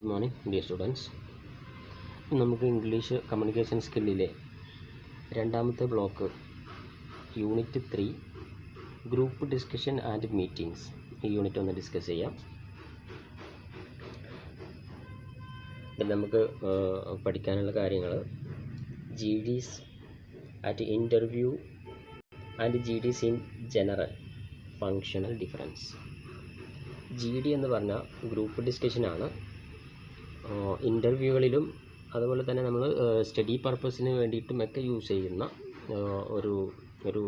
Good morning dear students. നമുക്ക് English communication സ്കില്ലിലെ രണ്ടാമത്തെ block unit 3 group discussion and meetings, ഈ unit ഒന്ന് discuss ചെയ്യാം. ഇതിൽ നമുക്ക് പഠിക്കാനുള്ള കാര്യങ്ങൾ GDs at interview and GDs in general functional difference. GD എന്ന് പറഞ്ഞാൽ ഗ്രൂപ്പ് ഡിസ്കഷനാണ്. ഇൻ്റർവ്യൂകളിലും അതുപോലെ തന്നെ നമ്മൾ സ്റ്റഡി പർപ്പസിന് വേണ്ടിയിട്ടുമൊക്കെ യൂസ് ചെയ്യുന്ന ഒരു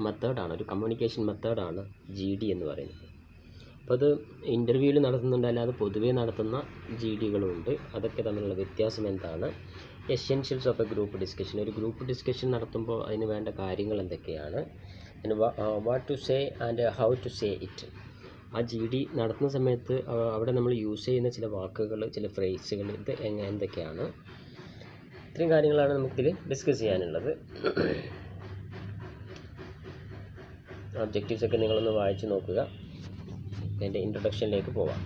മെത്തേഡാണ്, ഒരു കമ്മ്യൂണിക്കേഷൻ മെത്തേഡാണ് GD എന്ന് പറയുന്നത്. അപ്പോൾ അത് ഇൻ്റർവ്യൂവിൽ നടത്തുന്നുണ്ട്, അല്ലാതെ പൊതുവേ നടത്തുന്ന GDകളുമുണ്ട്. അതൊക്കെ തമ്മിലുള്ള വ്യത്യാസം എന്താണ്? Essentials of a group discussion. ഒരു ഗ്രൂപ്പ് ഡിസ്കഷൻ നടത്തുമ്പോൾ അതിന് വേണ്ട കാര്യങ്ങൾ എന്തൊക്കെയാണ്? What to say and how to say it. ആ GD നടത്തുന്ന സമയത്ത് അവിടെ നമ്മൾ യൂസ് ചെയ്യുന്ന ചില വാക്കുകൾ, ചില ഫ്രേസുകൾ, ഇത് എന്തൊക്കെയാണ്? ഇത്രയും കാര്യങ്ങളാണ് നമുക്കിതിൽ ഡിസ്കസ് ചെയ്യാനുള്ളത്. ഒബ്ജക്റ്റീവ്സൊക്കെ നിങ്ങളൊന്ന് വായിച്ച് നോക്കുക. അതിൻ്റെ ഇൻട്രൊഡക്ഷനിലേക്ക് പോവാം.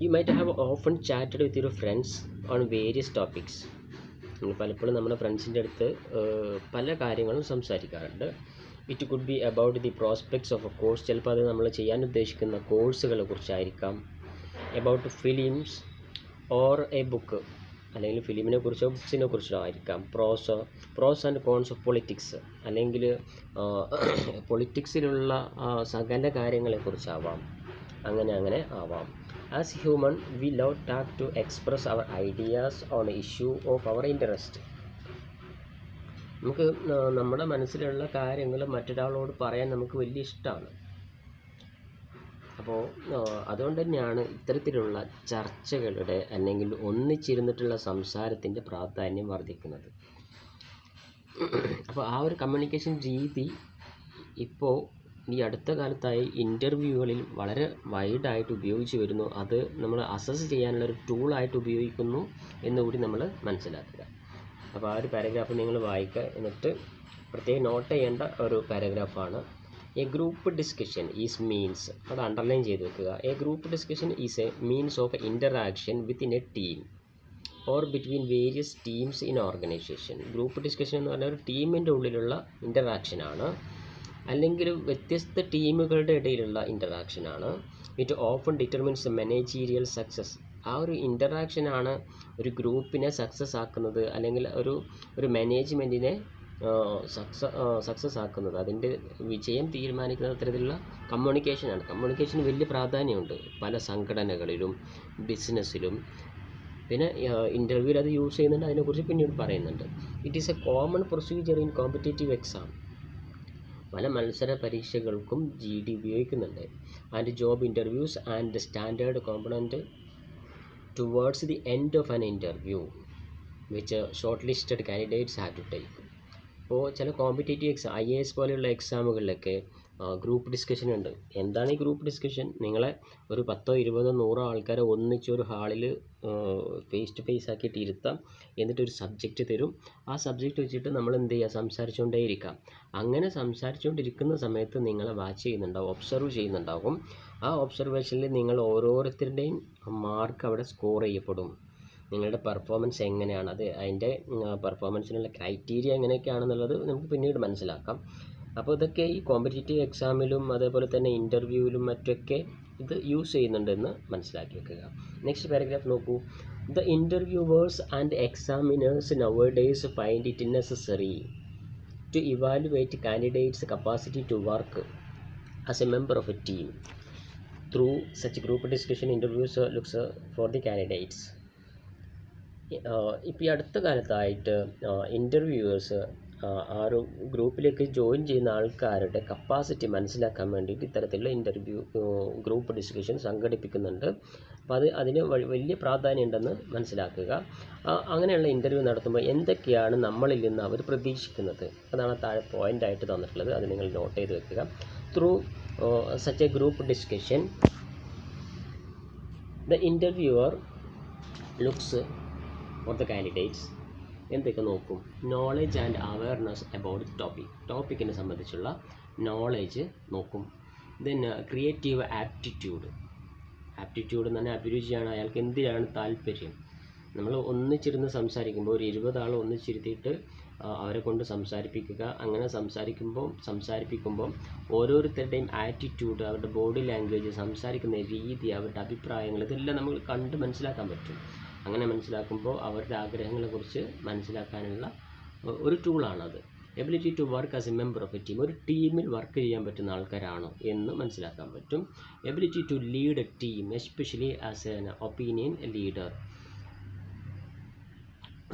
You might have often chatted with your friends on various topics. നമ്മൾ പലപ്പോഴും നമ്മുടെ ഫ്രണ്ട്സിൻ്റെ അടുത്ത് പല കാര്യങ്ങളും സംസാരിക്കാറുണ്ട്. It could be about the prospects of a course. ചിലപ്പോൾ അത് നമ്മൾ ചെയ്യാൻ ഉദ്ദേശിക്കുന്ന കോഴ്സുകളെ കുറിച്ചായിരിക്കാം. About films or a book, അല്ലെങ്കിൽ ഫിലിമിനെ കുറിച്ചോ ബുക്സിനെ കുറിച്ചോ ആയിരിക്കാം. Pros and cons of politics, അല്ലെങ്കിൽ പൊളിറ്റിക്സിലുള്ള സകല കാര്യങ്ങളെക്കുറിച്ചാവാം. അങ്ങനെ ആവാം. As human, we love to express our ideas on an issue of our interest. നമുക്ക് നമ്മുടെ മനസ്സിലുള്ള കാര്യങ്ങൾ മറ്റൊരാളോട് പറയാൻ നമുക്ക് വലിയ ഇഷ്ടമാണ്. അപ്പോൾ അതുകൊണ്ട് തന്നെയാണ് ഇത്തരത്തിലുള്ള ചർച്ചകളുടെ അല്ലെങ്കിൽ ഒന്നിച്ചിരുന്നിട്ടുള്ള സംസാരത്തിൻ്റെ പ്രാധാന്യം വർദ്ധിക്കുന്നത്. അപ്പോൾ ആ ഒരു കമ്മ്യൂണിക്കേഷൻ രീതി ഇപ്പോൾ ഈ അടുത്ത കാലത്തായി ഇൻ്റർവ്യൂകളിൽ വളരെ വൈഡായിട്ട് ഉപയോഗിച്ച് വരുന്നു. അത് നമ്മൾ അസസ് ചെയ്യാനുള്ള ഒരു ടൂളായിട്ട് ഉപയോഗിക്കുന്നു എന്നുകൂടി നമ്മൾ മനസ്സിലാക്കുക. അപ്പോൾ ആ ഒരു പാരഗ്രാഫ് നിങ്ങൾ വായിക്കുക. എന്നിട്ട് പ്രത്യേകം നോട്ട് ചെയ്യേണ്ട ഒരു പാരഗ്രാഫാണ്. A group discussion is means, അത് അണ്ടർലൈൻ ചെയ്ത് വെക്കുക. A group discussion is a means of interaction within a team or between various teams in organisation. Group discussion എന്ന് പറഞ്ഞാൽ ഒരു ടീമിൻ്റെ ഉള്ളിലുള്ള ഇൻ്ററാക്ഷനാണ്, അല്ലെങ്കിൽ വ്യത്യസ്ത ടീമുകളുടെ ഇടയിലുള്ള ഇൻ്ററാക്ഷനാണ്. It often determines the managerial success. ആ ഒരു ഇൻ്ററാക്ഷനാണ് ഒരു ഗ്രൂപ്പിനെ സക്സസ് ആക്കുന്നത്, അല്ലെങ്കിൽ ഒരു മാനേജ്മെൻറ്റിനെ സക്സസ് ആക്കുന്നത്. അതിൻ്റെ വിജയം തീരുമാനിക്കുന്ന തരത്തിലുള്ള കമ്മ്യൂണിക്കേഷനാണ്. കമ്മ്യൂണിക്കേഷന് വലിയ പ്രാധാന്യമുണ്ട് പല സംഘടനകളിലും ബിസിനസ്സിലും. പിന്നെ ഇൻ്റർവ്യൂവിൽ അത് യൂസ് ചെയ്യുന്നുണ്ട്, അതിനെക്കുറിച്ച് പിന്നീട് പറയുന്നുണ്ട്. It is a common procedure in competitive exam. പല മത്സര പരീക്ഷകൾക്കും GD ഉപയോഗിക്കുന്നുണ്ട്. And job interviews and standard component towards the end of an interview which short listed candidates have to take. ഇപ്പോൾ ചില കോമ്പറ്റേറ്റീവ് എക്സാം, IAS പോലെയുള്ള എക്സാമുകളിലൊക്കെ group discussion ഉണ്ട്. എന്താണ് ഈ ഗ്രൂപ്പ് ഡിസ്കഷൻ? നിങ്ങളെ ഒരു 10, 20, 100 ആൾക്കാരെ ഒന്നിച്ചൊരു ഹാളിൽ ഫേസ് ടു ഫേസ് ആക്കിയിട്ട് ഇരുത്താം. എന്നിട്ടൊരു സബ്ജക്റ്റ് തരും. ആ സബ്ജക്റ്റ് വെച്ചിട്ട് നമ്മൾ എന്ത് ചെയ്യുക? സംസാരിച്ചുകൊണ്ടേയിരിക്കാം. അങ്ങനെ സംസാരിച്ചുകൊണ്ടിരിക്കുന്ന സമയത്ത് നിങ്ങളെ വാച്ച് ചെയ്യുന്നുണ്ടാവും, ഒബ്സർവ് ചെയ്യുന്നുണ്ടാവും. ആ ഒബ്സർവേഷനിൽ നിങ്ങൾ ഓരോരുത്തരുടെയും മാർക്ക് അവിടെ സ്കോർ ചെയ്യപ്പെടും. നിങ്ങളുടെ പെർഫോമൻസ് എങ്ങനെയാണ്, അതിൻ്റെ പെർഫോമൻസിനുള്ള ക്രൈറ്റീരിയ എങ്ങനെയൊക്കെയാണെന്നുള്ളത് നമുക്ക് പിന്നീട് മനസ്സിലാക്കാം. അപ്പോൾ ഇതൊക്കെ ഈ കോമ്പറ്റേറ്റീവ് എക്സാമിലും അതേപോലെ തന്നെ ഇൻ്റർവ്യൂവിലും മറ്റൊക്കെ ഇത് യൂസ് ചെയ്യുന്നുണ്ടെന്ന് മനസ്സിലാക്കി വെക്കുക. നെക്സ്റ്റ് പാരഗ്രാഫ് നോക്കൂ. The interviewers and examiners nowadays find it necessary to evaluate candidates capacity to work as a member of a team through such group discussion interviews looks for the candidates. ഇപ്പോൾ ഈ അടുത്ത കാലത്തായിട്ട് interviewers ആ ഒരു ഗ്രൂപ്പിലേക്ക് join ചെയ്യുന്ന ആൾക്കാരുടെ capacity മനസ്സിലാക്കാൻ വേണ്ടിയിട്ട് ഇത്തരത്തിലുള്ള ഗ്രൂപ്പ് ഡിസ്കഷൻ സംഘടിപ്പിക്കുന്നുണ്ട്. അപ്പോൾ അതിന് വലിയ പ്രാധാന്യമുണ്ടെന്ന് മനസ്സിലാക്കുക. അങ്ങനെയുള്ള ഇൻ്റർവ്യൂ നടത്തുമ്പോൾ എന്തൊക്കെയാണ് നമ്മളിൽ നിന്ന് അവർ പ്രതീക്ഷിക്കുന്നത്, അതാണ് താഴെ പോയിൻ്റായിട്ട് തന്നിട്ടുള്ളത്. അത് നിങ്ങൾ നോട്ട് ചെയ്ത് വെക്കുക. Through such a group discussion the interviewer looks for the candidates എന്തൊക്കെ നോക്കും? Knowledge and awareness about the ടോപ്പിക്കിനെ സംബന്ധിച്ചുള്ള നോളേജ് നോക്കും. ദെൻ ക്രിയേറ്റീവ് ആപ്റ്റിറ്റ്യൂഡ് എന്ന് പറഞ്ഞാൽ അഭിരുചിയാണ്, അയാൾക്ക് എന്തിനാണ് താല്പര്യം. നമ്മൾ ഒന്നിച്ചിരുന്ന് സംസാരിക്കുമ്പോൾ ഒരു 20 ആൾ ഒന്നിച്ചിരുത്തിയിട്ട് അവരെ കൊണ്ട് സംസാരിപ്പിക്കുക. അങ്ങനെ സംസാരിപ്പിക്കുമ്പോൾ ഓരോരുത്തരുടെയും ആറ്റിറ്റ്യൂഡ്, അവരുടെ ബോഡി ലാംഗ്വേജ്, സംസാരിക്കുന്ന രീതി, അവരുടെ അഭിപ്രായങ്ങൾ, ഇതെല്ലാം നമ്മൾ കണ്ട് മനസ്സിലാക്കാൻ പറ്റും. അങ്ങനെ മനസ്സിലാക്കുമ്പോൾ അവരുടെ ആഗ്രഹങ്ങളെക്കുറിച്ച് മനസ്സിലാക്കാനുള്ള ഒരു ടൂളാണത്. Ability to work as a member of a team, ഒരു ടീമിൽ വർക്ക് ചെയ്യാൻ പറ്റുന്ന ആൾക്കാരാണോ എന്ന് മനസ്സിലാക്കാൻ പറ്റും. Ability to lead a team, especially as an opinion leader,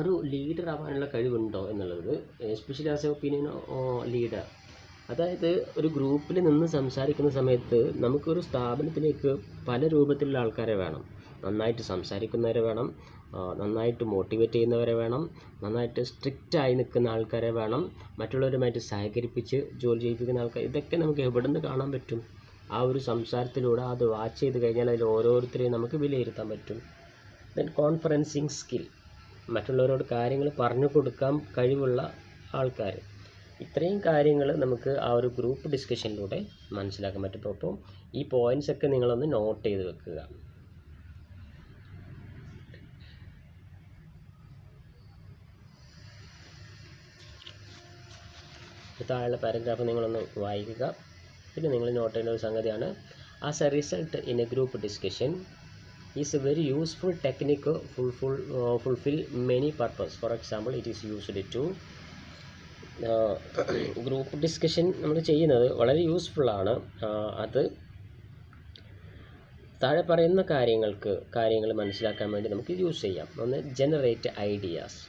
ഒരു ലീഡർ ആവാനുള്ള കഴിവുണ്ടോ എന്നുള്ളത്, especially as a opinion leader. അതായത് ഒരു ഗ്രൂപ്പിൽ നിന്ന് സംസാരിക്കുന്ന സമയത്ത് നമുക്കൊരു സ്ഥാപനത്തിലേക്ക് പല രൂപത്തിലുള്ള ആൾക്കാരെ വേണം. നന്നായിട്ട് സംസാരിക്കുന്നവരെ വേണം, നന്നായിട്ട് മോട്ടിവേറ്റ് ചെയ്യുന്നവരെ വേണം, നന്നായിട്ട് സ്ട്രിക്റ്റായി നിൽക്കുന്ന ആൾക്കാരെ വേണം, മറ്റുള്ളവരുമായിട്ട് സഹകരിപ്പിച്ച് ജോലി ചെയ്യിപ്പിക്കുന്ന ആൾക്കാർ. ഇതൊക്കെ നമുക്ക് എവിടെ നിന്ന് കാണാൻ പറ്റും? ആ ഒരു സംസാരത്തിലൂടെ അത് വാച്ച് ചെയ്ത് കഴിഞ്ഞാൽ അതിൽ ഓരോരുത്തരെയും നമുക്ക് വിലയിരുത്താൻ പറ്റും. ദെൻ കോൺഫറൻസിങ് സ്കിൽ, മറ്റുള്ളവരോട് കാര്യങ്ങൾ പറഞ്ഞു കൊടുക്കാൻ കഴിവുള്ള ആൾക്കാർ. ഇത്രയും കാര്യങ്ങൾ നമുക്ക് ആ ഒരു ഗ്രൂപ്പ് ഡിസ്കഷനിലൂടെ മനസ്സിലാക്കാൻ പറ്റും. അപ്പോൾ ഈ പോയിൻറ്റ്സൊക്കെ നിങ്ങളൊന്ന് നോട്ട് ചെയ്ത് വെക്കുക. താഴെ പാരഗ്രാഫ് നിങ്ങളൊന്ന് വായിക്കുക. പിന്നെ നിങ്ങൾ നോട്ട് ചെയ്യേണ്ട ഒരു സംഗതിയാണ്, as A result in A group discussion is A very useful technique fulfill many purpose. For example, it is used to group discussion നമ്മൾ ചെയ്യുന്നത് വളരെ യൂസ്ഫുള്ളാണ്. അത് താഴെ പറയുന്ന കാര്യങ്ങൾ മനസ്സിലാക്കാൻ വേണ്ടി നമുക്ക് യൂസ് ചെയ്യാം. ഒന്ന്, generate ideas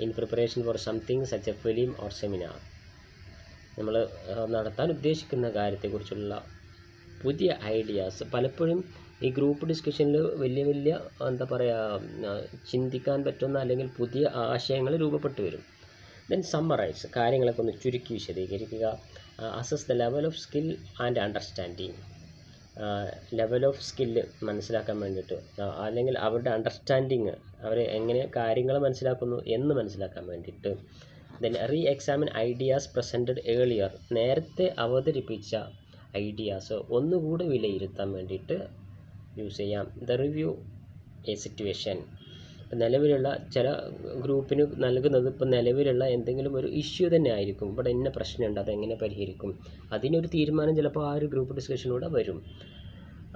in preparation for something such A film or seminar. നമ്മൾ നടത്താൻ ഉദ്ദേശിക്കുന്ന കാര്യത്തെക്കുറിച്ചുള്ള പുതിയ ഐഡിയാസ്. പലപ്പോഴും ഈ ഗ്രൂപ്പ് ഡിസ്കഷനിൽ വലിയ എന്താ പറയുക, ചിന്തിക്കാൻ പറ്റുന്ന അല്ലെങ്കിൽ പുതിയ ആശയങ്ങൾ രൂപപ്പെട്ടു വരും. ദെൻ സമ്മറൈസ്, കാര്യങ്ങളൊക്കെ ഒന്ന് ചുരുക്കി വിശദീകരിക്കുക. Assess the level of skill and understanding, level of skill മനസ്സിലാക്കാൻ വേണ്ടിയിട്ട്, അല്ലെങ്കിൽ അവരുടെ അണ്ടർസ്റ്റാൻഡിങ്, അവർ എങ്ങനെ കാര്യങ്ങൾ മനസ്സിലാക്കുന്നു എന്ന് മനസ്സിലാക്കാൻ വേണ്ടിയിട്ട്. Then re examine ideas presented earlier, നേരത്തെ അവതരിപ്പിച്ച ഐഡിയാസ് ഒന്നുകൂടെ വിലയിരുത്താൻ വേണ്ടിയിട്ട് യൂസ് ചെയ്യാം. ദ റിവ്യൂ എ സിറ്റുവേഷൻ, നിലവിലുള്ള ചില ഗ്രൂപ്പിന് നൽകുന്നത് ഇപ്പോൾ നിലവിലുള്ള എന്തെങ്കിലും ഒരു ഇഷ്യൂ തന്നെ ആയിരിക്കും. ഇവിടെ ഇന്ന പ്രശ്നമുണ്ട്, അതെങ്ങനെ പരിഹരിക്കും, അതിനൊരു തീരുമാനം ചിലപ്പോൾ ആ ഒരു ഗ്രൂപ്പ് ഡിസ്കഷനിലൂടെ വരും.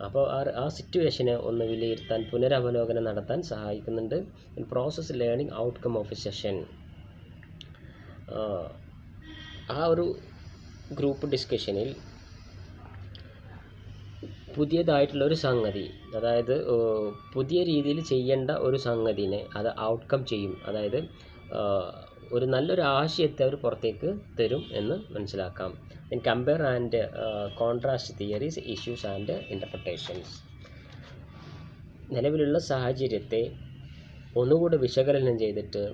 അപ്പോൾ ആ സിറ്റുവേഷനെ ഒന്ന് വിലയിരുത്താൻ, പുനരവലോകനം നടത്താൻ സഹായിക്കുന്നുണ്ട്. Process learning outcome of A session, ആ ഒരു ഗ്രൂപ്പ് ഡിസ്കഷനിൽ പുതിയതായിട്ടുള്ള ഒരു സംഗതി, അതായത് പുതിയ രീതിയിൽ ചെയ്യേണ്ട ഒരു സംഗതിനെ അത് ഔട്ട്കം ചെയ്യും. അതായത് ഒരു നല്ലൊരു ആശയത്തെ അവർ പുറത്തേക്ക് തരും എന്ന് മനസ്സിലാക്കാം. Then compare and contrast theories, issues and interpretations, നിലവിലുള്ള സാഹചര്യത്തെ ഒന്നുകൂടി വിശകലനം ചെയ്തിട്ട്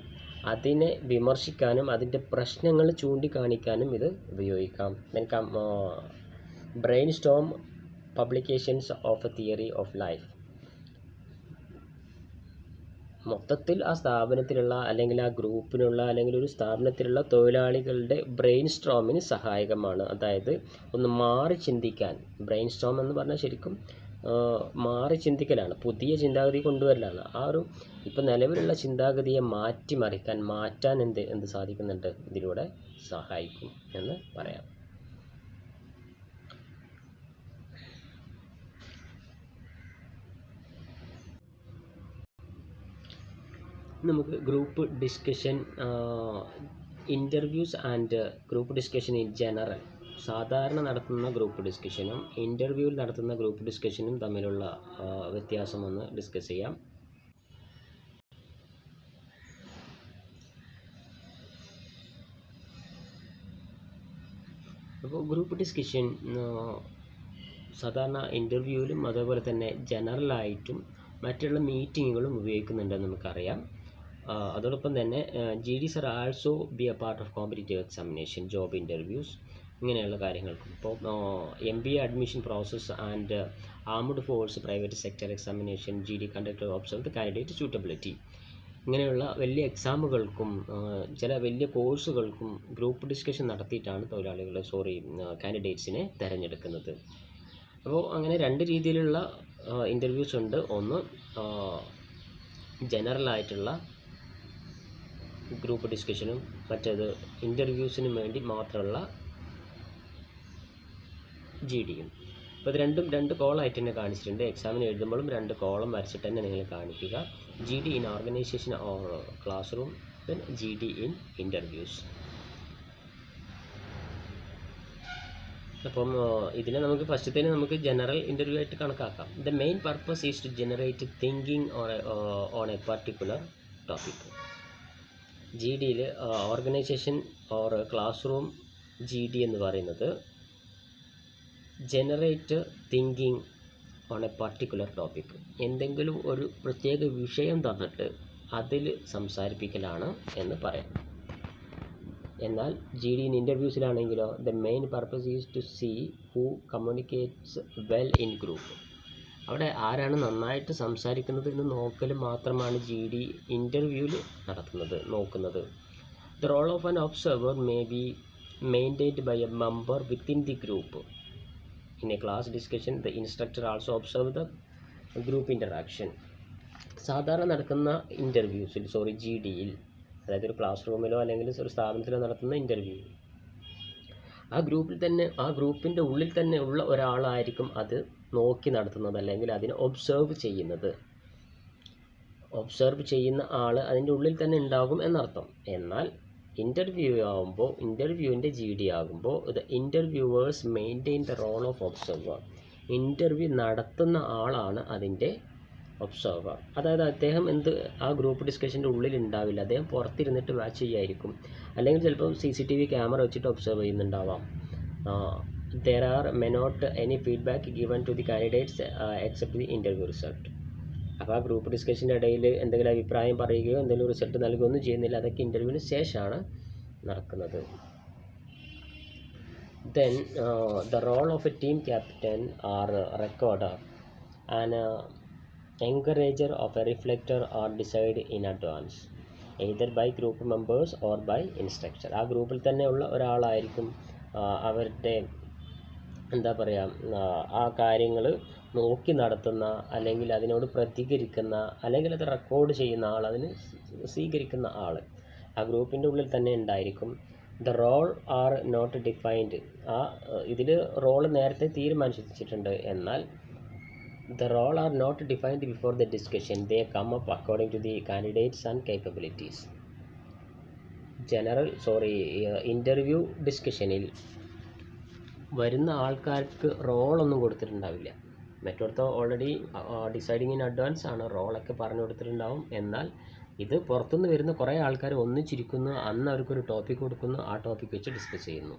അതിനെ വിമർശിക്കാനും അതിൻ്റെ പ്രശ്നങ്ങൾ ചൂണ്ടിക്കാണിക്കാനും ഇത് ഉപയോഗിക്കാം. Then brain Storm publications of A theory of life, മൊത്തത്തിൽ ആ സ്ഥാപനത്തിലുള്ള അല്ലെങ്കിൽ ആ ഗ്രൂപ്പിനുള്ള അല്ലെങ്കിൽ ഒരു സ്ഥാപനത്തിലുള്ള തൊഴിലാളികളുടെ ബ്രെയിൻ സ്ട്രോമിന് സഹായകമാണ്. അതായത് ഒന്ന് മാറി ചിന്തിക്കാൻ, ബ്രെയിൻ സ്ട്രോം എന്ന് പറഞ്ഞാൽ ശരിക്കും മാറി ചിന്തിക്കലാണ്, പുതിയ ചിന്താഗതി കൊണ്ടുവരലാണ്. ആ ഒരു ഇപ്പം നിലവിലുള്ള ചിന്താഗതിയെ മാറ്റാൻ എന്ത് സാധിക്കുന്നുണ്ട്, ഇതിലൂടെ സഹായിക്കും എന്ന് പറയാം. നമുക്ക് group discussion, interviews and group discussion in general, സാധാരണ നടത്തുന്ന ഗ്രൂപ്പ് ഡിസ്കഷനും ഇൻ്റർവ്യൂവിൽ നടത്തുന്ന ഗ്രൂപ്പ് ഡിസ്കഷനും തമ്മിലുള്ള വ്യത്യാസം ഒന്ന് ഡിസ്കസ് ചെയ്യാം. അപ്പോൾ ഗ്രൂപ്പ് ഡിസ്കഷൻ സാധാരണ ഇൻ്റർവ്യൂവിലും അതേപോലെ തന്നെ ജനറലായിട്ടും മറ്റുള്ള മീറ്റിങ്ങുകളും ഉപയോഗിക്കുന്നുണ്ടെന്ന് നമുക്കറിയാം. അതോടൊപ്പം തന്നെ GDs are also be a part of competitive examination, job interviews, ഇങ്ങനെയുള്ള കാര്യങ്ങൾക്കും. ഇപ്പോൾ MBA admission process and armed force private sector examination GD conductor observe the candidate suitability. ഇങ്ങനെയുള്ള വലിയ എക്സാമുകൾക്കും ചില വലിയ കോഴ്സുകൾക്കും ഗ്രൂപ്പ് ഡിസ്കഷൻ നടത്തിയിട്ടാണ് കാൻഡിഡേറ്റ്സിനെ തിരഞ്ഞെടുക്കുന്നത്. അപ്പോൾ അങ്ങനെ രണ്ട് രീതിയിലുള്ള ഇൻ്റർവ്യൂസ് ഉണ്ട്. ഒന്ന് ജനറലായിട്ടുള്ള ഗ്രൂപ്പ് ഡിസ്കഷനും മറ്റേത് ഇൻ്റർവ്യൂസിന് വേണ്ടി മാത്രമുള്ള GDയും. അപ്പോൾ ഇത് രണ്ടും രണ്ട് കോളമായിട്ട് തന്നെ കാണിച്ചിട്ടുണ്ട്. എക്സാമിന് എഴുതുമ്പോഴും രണ്ട് കോളം വരച്ചിട്ട് തന്നെ നിങ്ങൾ കാണിക്കുക. GD in organisation or class room, then GD in interviews. അപ്പം ഇതിനെ നമുക്ക് ഫസ്റ്റത്തേന് നമുക്ക് ജനറൽ ഇൻ്റർവ്യൂ ആയിട്ട് കണക്കാക്കാം. The main purpose is to generate thinking on a particular topic. GDയിൽ organisation or class room GD എന്ന് പറയുന്നത് generate thinking on a particular topic. എന്തെങ്കിലും ഒരു പ്രത്യേക വിഷയം തന്നിട്ട് അതിൽ സംസാരിപ്പിക്കലാണ് എന്ന് പറയാം. എന്നാൽ GD ഇൻ ഇൻ്റർവ്യൂസിലാണെങ്കിലോ the main purpose is to see who communicates well in group. അവിടെ ആരാണ് നന്നായിട്ട് സംസാരിക്കുന്നത് എന്ന് നോക്കൽ മാത്രമാണ് GD ഇൻ്റർവ്യൂവിൽ നോക്കുന്നത്. The role of an observer may be maintained by a member within the group. In a class discussion the instructor also observe the group interaction. സാധാരണ നടക്കുന്ന ഇൻ്റർവ്യൂസിൽ GDയിൽ, അതായത് ഒരു ക്ലാസ് റൂമിലോ അല്ലെങ്കിൽ ഒരു സ്ഥാപനത്തിലോ നടത്തുന്ന ഇൻ്റർവ്യൂ, ആ ഗ്രൂപ്പിൻ്റെ ഉള്ളിൽ തന്നെ ഉള്ള ഒരാളായിരിക്കും അത് നോക്കി നടത്തുന്നത് അല്ലെങ്കിൽ അതിനെ ഒബ്സർവ് ചെയ്യുന്നത്. ഒബ്സർവ് ചെയ്യുന്ന ആൾ അതിൻ്റെ ഉള്ളിൽ തന്നെ ഉണ്ടാകും എന്നർത്ഥം. എന്നാൽ ഇൻ്റർവ്യൂവിൻ്റെ GD ആകുമ്പോൾ the interviewers maintain the role of observer. Interview നടത്തുന്ന ആളാണ് അതിൻ്റെ ഒബ്സർവർ. അതായത് അദ്ദേഹം ആ ഗ്രൂപ്പ് ഡിസ്കഷൻ്റെ ഉള്ളിൽ ഉണ്ടാവില്ല, അദ്ദേഹം പുറത്തിരുന്നിട്ട് വാച്ച് ചെയ്യായിരിക്കും. അല്ലെങ്കിൽ ചിലപ്പോൾ CCTV ക്യാമറ വെച്ചിട്ട് observe ചെയ്യുന്നുണ്ടാവാം. there may not any feedback given to the candidates except the interview result. അപ്പോൾ ആ ഗ്രൂപ്പ് ഡിസ്കഷൻ്റെ ഇടയിൽ എന്തെങ്കിലും അഭിപ്രായം പറയുകയോ എന്തെങ്കിലും റിസൾട്ട് നൽകുകയൊന്നും ചെയ്യുന്നില്ല. അതൊക്കെ ഇൻ്റർവ്യൂവിന് ശേഷമാണ് നടക്കുന്നത്. Then the role of a team captain or recorder and encourager of a reflector are decided in advance either by group members or by instructor. ആ ഗ്രൂപ്പിൽ തന്നെ ഉള്ള ഒരാളായിരിക്കും അവരുടെ ആ കാര്യങ്ങൾ നോക്കി നടത്തുന്ന, അല്ലെങ്കിൽ അതിനോട് പ്രതികരിക്കുന്ന, അല്ലെങ്കിൽ അത് റെക്കോർഡ് ചെയ്യുന്ന ആൾ, അതിന് സ്വീകരിക്കുന്ന ആൾ ആ ഗ്രൂപ്പിൻ്റെ ഉള്ളിൽ തന്നെ ഉണ്ടായിരിക്കും. The role are not defined. ഇതിൽ റോൾ നേരത്തെ തീരുമാനിച്ചിട്ടുണ്ട്. എന്നാൽ the role are not defined before the discussion. They come up according to the candidates and capabilities. Interview ഡിസ്കഷനിൽ വരുന്ന ആൾക്കാർക്ക് റോളൊന്നും കൊടുത്തിട്ടുണ്ടാവില്ല. മറ്റൊരുത്തോ ഓൾറെഡി ഡിസൈഡിങ് ഇൻ അഡ്വാൻസ് ആണ്, റോളൊക്കെ പറഞ്ഞു കൊടുത്തിട്ടുണ്ടാവും. എന്നാൽ ഇത് പുറത്തുനിന്ന് വരുന്ന കുറേ ആൾക്കാർ ഒന്നിച്ചിരിക്കുന്നു, അന്ന് അവർക്കൊരു ടോപ്പിക് കൊടുക്കുന്നു, ആ ടോപ്പിക് വെച്ച് ഡിസ്കസ് ചെയ്യുന്നു.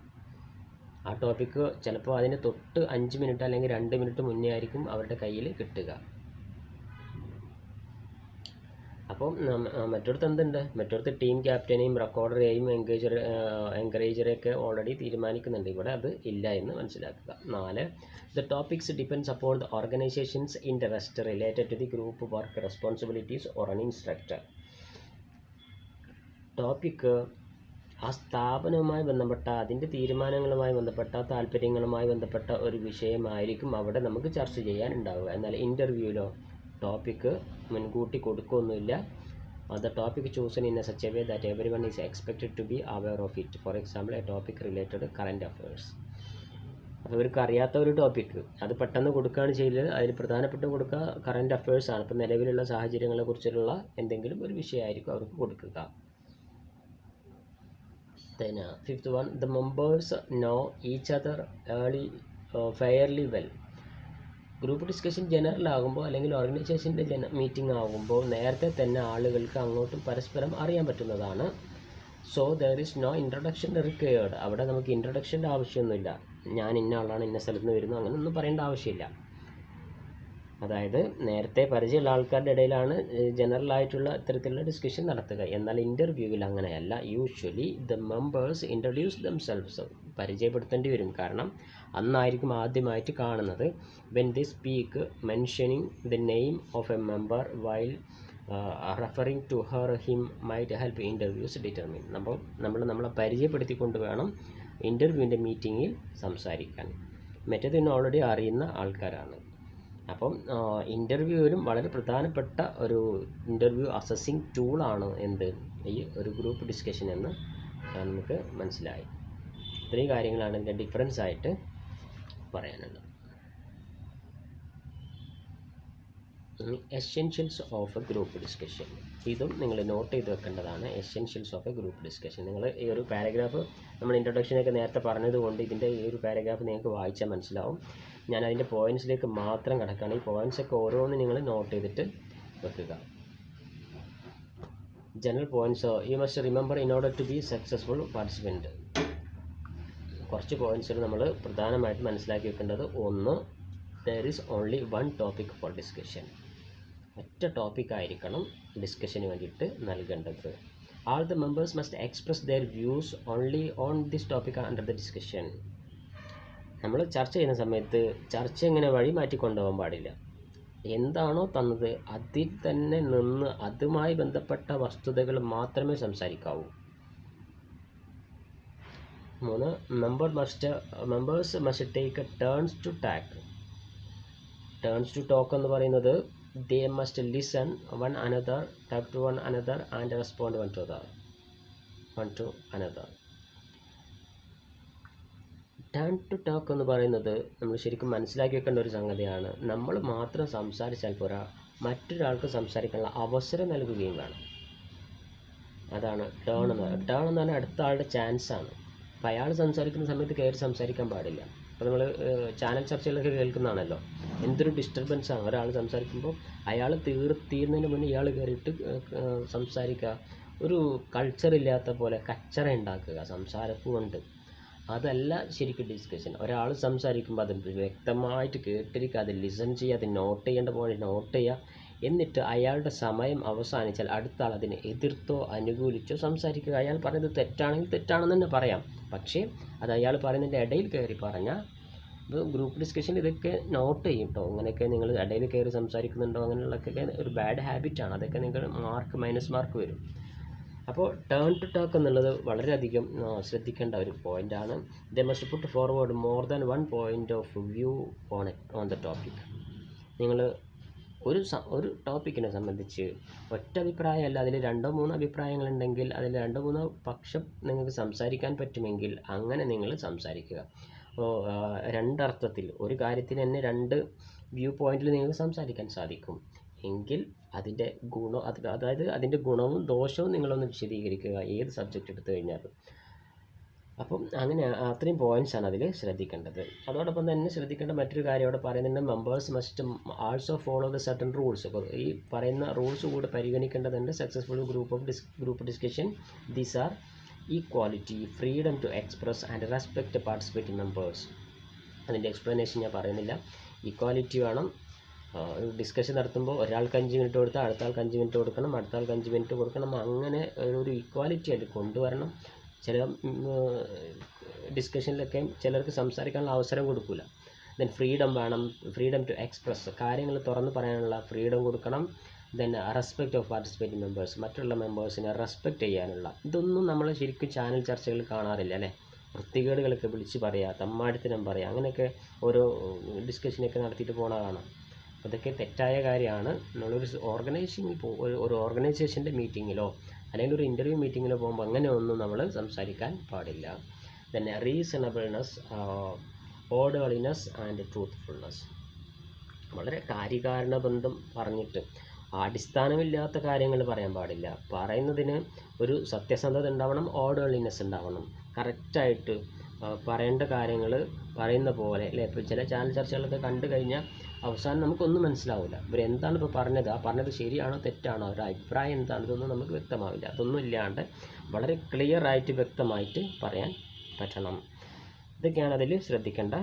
ആ ടോപ്പിക്ക് ചിലപ്പോൾ അതിന് തൊട്ട് 5 മിനിറ്റ് അല്ലെങ്കിൽ 2 മിനിറ്റ് മുന്നേ ആയിരിക്കും അവരുടെ കയ്യിൽ കിട്ടുക. അപ്പോൾ മറ്റൊരുത്ത് ടീം ക്യാപ്റ്റനെയും റെക്കോർഡറെയും എൻകറേജറെയൊക്കെ ഓൾറെഡി തീരുമാനിക്കുന്നുണ്ട്. ഇവിടെ അത് ഇല്ല എന്ന് മനസ്സിലാക്കുക. 4. The topics depends upon the organisations interest related to the group work responsibilities or an instructor. Topic ആ സ്ഥാപനവുമായി ബന്ധപ്പെട്ട, അതിൻ്റെ തീരുമാനങ്ങളുമായി ബന്ധപ്പെട്ട, താല്പര്യങ്ങളുമായി ബന്ധപ്പെട്ട ഒരു വിഷയമായിരിക്കും അവിടെ നമുക്ക് ചർച്ച ചെയ്യാനുണ്ടാവുക. എന്നാൽ ഇൻ്റർവ്യൂവിലോ ടോപ്പിക്ക് മുൻകൂട്ടി കൊടുക്കുകയൊന്നുമില്ല. The topic chosen in a such a way that everyone is expected to be aware of it. For example, a topic related current affairs. അപ്പോൾ ഇവർക്ക് അറിയാത്ത ഒരു ടോപ്പിക്ക് അത് പെട്ടെന്ന് കൊടുക്കുകയാണ് ചെയ്യുന്നത്. അതിൽ പ്രധാനപ്പെട്ട കൊടുക്കുക കറൻറ്റ് അഫയേഴ്സ് ആണ്. ഇപ്പോൾ നിലവിലുള്ള സാഹചര്യങ്ങളെക്കുറിച്ചുള്ള എന്തെങ്കിലും ഒരു വിഷയമായിരിക്കും അവർക്ക് കൊടുക്കുക. Then 5th one, the members know each other fairly well. Group discussion general ആകുമ്പോൾ അല്ലെങ്കിൽ ഓർഗനൈസേഷൻ്റെ മീറ്റിംഗ് ആകുമ്പോൾ നേരത്തെ തന്നെ ആളുകൾക്ക് അങ്ങോട്ടും പരസ്പരം അറിയാൻ പറ്റുന്നതാണ്. So there is no introduction required. അവിടെ നമുക്ക് ഇൻട്രൊഡക്ഷൻ്റെ ആവശ്യമൊന്നുമില്ല. ഞാൻ ഇന്ന ആളാണ്, ഇന്ന സ്ഥലത്ത് നിന്ന് വരുന്നു, അങ്ങനെയൊന്നും പറയേണ്ട ആവശ്യമില്ല. അതായത് നേരത്തെ പരിചയമുള്ള ആൾക്കാരുടെ ഇടയിലാണ് ജനറലായിട്ടുള്ള ഇത്തരത്തിലുള്ള ഡിസ്കഷൻ നടത്തുക. എന്നാൽ ഇൻ്റർവ്യൂവിൽ അങ്ങനെയല്ല. Usually the members introduce themselves. പരിചയപ്പെടുത്തേണ്ടി വരും, കാരണം അന്നായിരിക്കും ആദ്യമായിട്ട് കാണുന്നത്. When they speak mentioning the name of a member while referring to her him might help interviews determine. നമ്മളെ പരിചയപ്പെടുത്തിക്കൊണ്ട് വേണം ഇൻ്റർവ്യൂവിൻ്റെ മീറ്റിങ്ങിൽ സംസാരിക്കാൻ. മറ്റേത് ഇന്ന് ഓൾറെഡി അറിയുന്ന ആൾക്കാരാണ്. അപ്പം ഇൻ്റർവ്യൂവിലും വളരെ പ്രധാനപ്പെട്ട ഒരു ഇൻ്റർവ്യൂ അസസിങ് ടൂളാണ് എന്ത്, ഈ ഒരു ഗ്രൂപ്പ് ഡിസ്കഷൻ എന്ന് നമുക്ക് മനസ്സിലായി. ഇത്രയും കാര്യങ്ങളാണ് ഇതിൻ്റെ ഡിഫറൻസ് ആയിട്ട് പറയാനുള്ളത്. Essentials of a group discussion, ഇതും നിങ്ങൾ നോട്ട് ചെയ്ത് വെക്കേണ്ടതാണ്. Essentials of a group discussion, നിങ്ങൾ ഈ ഒരു പാരഗ്രാഫ് നമ്മൾ ഇൻട്രൊഡക്ഷനൊക്കെ നേരത്തെ പറഞ്ഞതുകൊണ്ട് ഇതിൻ്റെ ഈ ഒരു പാരഗ്രാഫ് നിങ്ങൾക്ക് വായിച്ചാൽ മനസ്സിലാവും. ഞാൻ അതിൻ്റെ പോയിൻറ്റ്സിലേക്ക് മാത്രം കിടക്കുകയാണ്. ഈ പോയിൻറ്റ്സൊക്കെ ഓരോന്നും നിങ്ങൾ നോട്ട് ചെയ്തിട്ട് വെക്കുക. General points you must remember in order to be successful participant. കുറച്ച് പോയിൻറ്റ്സുകൾ നമ്മൾ പ്രധാനമായിട്ട് മനസ്സിലാക്കി വെക്കേണ്ടത്. ഒന്ന്, there is only one topic for discussion. ഒറ്റ ടോപ്പിക്കായിരിക്കണം ഡിസ്കഷന് വേണ്ടിയിട്ട് നൽകേണ്ടത്. All the members must express their views only on this topic under the discussion. നമ്മൾ ചർച്ച ചെയ്യുന്ന സമയത്ത് ചർച്ച ഇങ്ങനെ വഴി മാറ്റിക്കൊണ്ടുപോകാൻ പാടില്ല. എന്താണോ തന്നത് അതിൽ തന്നെ നിന്ന് അതുമായി ബന്ധപ്പെട്ട വസ്തുതകൾ മാത്രമേ സംസാരിക്കാവൂ. 3, members must take turns to talk. Turns to talk എന്ന് പറയുന്നത് they must listen one another, talk to one another and respond one to another. Turn to talk എന്ന് പറയുന്നത് നമ്മൾ ശരിക്കും മനസ്സിലാക്കി വെക്കേണ്ട ഒരു സംഗതിയാണ്. നമ്മൾ മാത്രം സംസാരിച്ചാൽ പോരാ, മറ്റൊരാൾക്ക് സംസാരിക്കാനുള്ള അവസരം നൽകുകയും വേണം. അതാണ് ടേൺ എന്ന് പറയുന്നത്. ടേൺ എന്ന് പറഞ്ഞാൽ അടുത്ത ആളുടെ ചാൻസാണ്. അപ്പോൾ അയാൾ സംസാരിക്കുന്ന സമയത്ത് കയറി സംസാരിക്കാൻ പാടില്ല. അപ്പോൾ നമ്മൾ ചാനൽ ചർച്ചകളൊക്കെ കേൾക്കുന്നതാണല്ലോ, എന്തൊരു ഡിസ്റ്റർബൻസാണ്. ഒരാൾ സംസാരിക്കുമ്പോൾ അയാൾ തീർന്നതിന് മുന്നേ ഇയാൾ കയറിയിട്ട് സംസാരിക്കുക, ഒരു കൾച്ചറില്ലാത്ത പോലെ കച്ചറ ഉണ്ടാക്കുക സംസാരപ്പ് കൊണ്ട്. അതല്ല ശരിക്കും ഡിസ്കഷൻ. ഒരാൾ സംസാരിക്കുമ്പോൾ അത് വ്യക്തമായിട്ട് കേട്ടിരിക്കുക, അത് ലിസൺ ചെയ്യുക, അത് നോട്ട് ചെയ്യേണ്ട പോലെ നോട്ട് ചെയ്യുക. എന്നിട്ട് അയാളുടെ സമയം അവസാനിച്ചാൽ അടുത്ത ആൾ അതിനെ എതിർത്തോ അനുകൂലിച്ചോ സംസാരിക്കുക. അയാൾ പറയുന്നത് തെറ്റാണെങ്കിൽ തെറ്റാണെന്ന് തന്നെ പറയാം. പക്ഷേ അത് അയാൾ പറയുന്നതിൻ്റെ ഇടയിൽ കയറി പറഞ്ഞാൽ, ഇപ്പോൾ ഗ്രൂപ്പ് ഡിസ്കഷൻ ഇതൊക്കെ നോട്ട് ചെയ്യും കേട്ടോ. ഇങ്ങനെയൊക്കെ നിങ്ങൾ ഇടയിൽ കയറി സംസാരിക്കുന്നുണ്ടോ അങ്ങനെയുള്ളതൊക്കെ ഒരു ബാഡ് ഹാബിറ്റാണ്. അതൊക്കെ നിങ്ങൾ മൈനസ് മാർക്ക് വരും. അപ്പോൾ ടേൺ ടു ടോക്ക് എന്നുള്ളത് വളരെയധികം ശ്രദ്ധിക്കേണ്ട ഒരു പോയിൻ്റാണ്. They must put forward more than one point of view on the topic. നിങ്ങൾ ഒരു ടോപ്പിക്കിനെ സംബന്ധിച്ച് ഒറ്റ അഭിപ്രായമല്ല, അതിൽ 2-3 അഭിപ്രായങ്ങളുണ്ടെങ്കിൽ അതിൽ 2-3 പക്ഷം നിങ്ങൾക്ക് സംസാരിക്കാൻ പറ്റുമെങ്കിൽ അങ്ങനെ നിങ്ങൾ സംസാരിക്കുക. അപ്പോൾ രണ്ടർത്ഥത്തിൽ ഒരു കാര്യത്തിന് തന്നെ 2 വ്യൂ പോയിന്റിൽ നിങ്ങൾക്ക് സംസാരിക്കാൻ സാധിക്കും എങ്കിൽ അതിൻ്റെ അതായത് അതിൻ്റെ ഗുണവും ദോഷവും നിങ്ങളൊന്ന് വിശദീകരിക്കുക ഏത് സബ്ജക്റ്റ് എടുത്തു കഴിഞ്ഞാലും. അപ്പം അങ്ങനെ അത്രയും പോയിൻറ്റ്സാണ് അതിൽ ശ്രദ്ധിക്കേണ്ടത്. അതോടൊപ്പം തന്നെ ശ്രദ്ധിക്കേണ്ട മറ്റൊരു കാര്യം അവിടെ പറയുന്നുണ്ട്, members must also follow the certain rules. അപ്പോൾ ഈ പറയുന്ന റൂൾസ് കൂടെ പരിഗണിക്കേണ്ടതുണ്ട്. Successful group discussion these are equality, freedom to express and respect participating members. അതിൻ്റെ എക്സ്പ്ലനേഷൻ ഞാൻ പറയുന്നില്ല. ഈക്വാലിറ്റി വേണം. ഒരു ഡിസ്കഷൻ നടത്തുമ്പോൾ ഒരാൾക്ക് 5 മിനിറ്റ് കൊടുത്താൽ അടുത്ത ആൾക്ക് 5 മിനിറ്റ് കൊടുക്കണം, അടുത്ത ആൾക്ക് 5 മിനിറ്റ് കൊടുക്കണം. അങ്ങനെ ഒരു ഈക്വാലിറ്റി അതിൽ കൊണ്ടുവരണം. ചില ഡിസ്കഷനിലൊക്കെ ചിലർക്ക് സംസാരിക്കാനുള്ള അവസരം കൊടുക്കില്ല. ദെൻ ഫ്രീഡം വേണം, ഫ്രീഡം ടു എക്സ്പ്രസ്, കാര്യങ്ങൾ തുറന്ന് പറയാനുള്ള ഫ്രീഡം കൊടുക്കണം. Then respect of participating members, മറ്റുള്ള മെമ്പേഴ്സിനെ റെസ്പെക്റ്റ് ചെയ്യാനുള്ള. ഇതൊന്നും നമ്മൾ ശരിക്കും ചാനൽ ചർച്ചകൾ കാണാറില്ല അല്ലേ. വൃത്തികേടുകളൊക്കെ വിളിച്ച് പറയുക, തമ്മാടിത്തരം പറയുക, അങ്ങനെയൊക്കെ ഓരോ ഡിസ്കഷനൊക്കെ നടത്തിയിട്ട് പോകണ കാണാം. അതൊക്കെ തെറ്റായ കാര്യമാണ്. നമ്മളൊരു ഒരു ഓർഗനൈസേഷൻ്റെ മീറ്റിങ്ങിലോ അല്ലെങ്കിൽ ഒരു ഇൻ്റർവ്യൂ മീറ്റിങ്ങിലോ പോകുമ്പോൾ അങ്ങനെ ഒന്നും നമ്മൾ സംസാരിക്കാൻ പാടില്ല. പിന്നെ റീസണബിൾനെസ്, ഓർഡർലിനെസ് ആൻഡ് ട്രൂത്ത്ഫുൾനെസ്. വളരെ കാര്യകാരണബന്ധം പറഞ്ഞിട്ട് അടിസ്ഥാനമില്ലാത്ത കാര്യങ്ങൾ പറയാൻ പാടില്ല. പറയുന്നതിന് ഒരു സത്യസന്ധത ഉണ്ടാവണം, ഓർഡർലിനെസ് ഉണ്ടാവണം. കറക്റ്റായിട്ട് പറയേണ്ട കാര്യങ്ങൾ പറയുന്ന പോലെ അല്ലേ. ഇപ്പോൾ ചില ചാനൽ ചർച്ചകളൊക്കെ കണ്ടു കഴിഞ്ഞാൽ അവസാനം നമുക്കൊന്നും മനസ്സിലാവില്ല. ഇവരെന്താണ് ഇപ്പോൾ പറഞ്ഞത്, ആ പറഞ്ഞത് ശരിയാണോ തെറ്റാണോ, അവരുടെ അഭിപ്രായം എന്താണ്, ഇതൊന്നും നമുക്ക് വ്യക്തമാവില്ല. അതൊന്നും ഇല്ലാണ്ട് വളരെ ക്ലിയറായിട്ട് വ്യക്തമായിട്ട് പറയാൻ പറ്റണം. ഇതൊക്കെയാണ് അതിൽ ശ്രദ്ധിക്കേണ്ട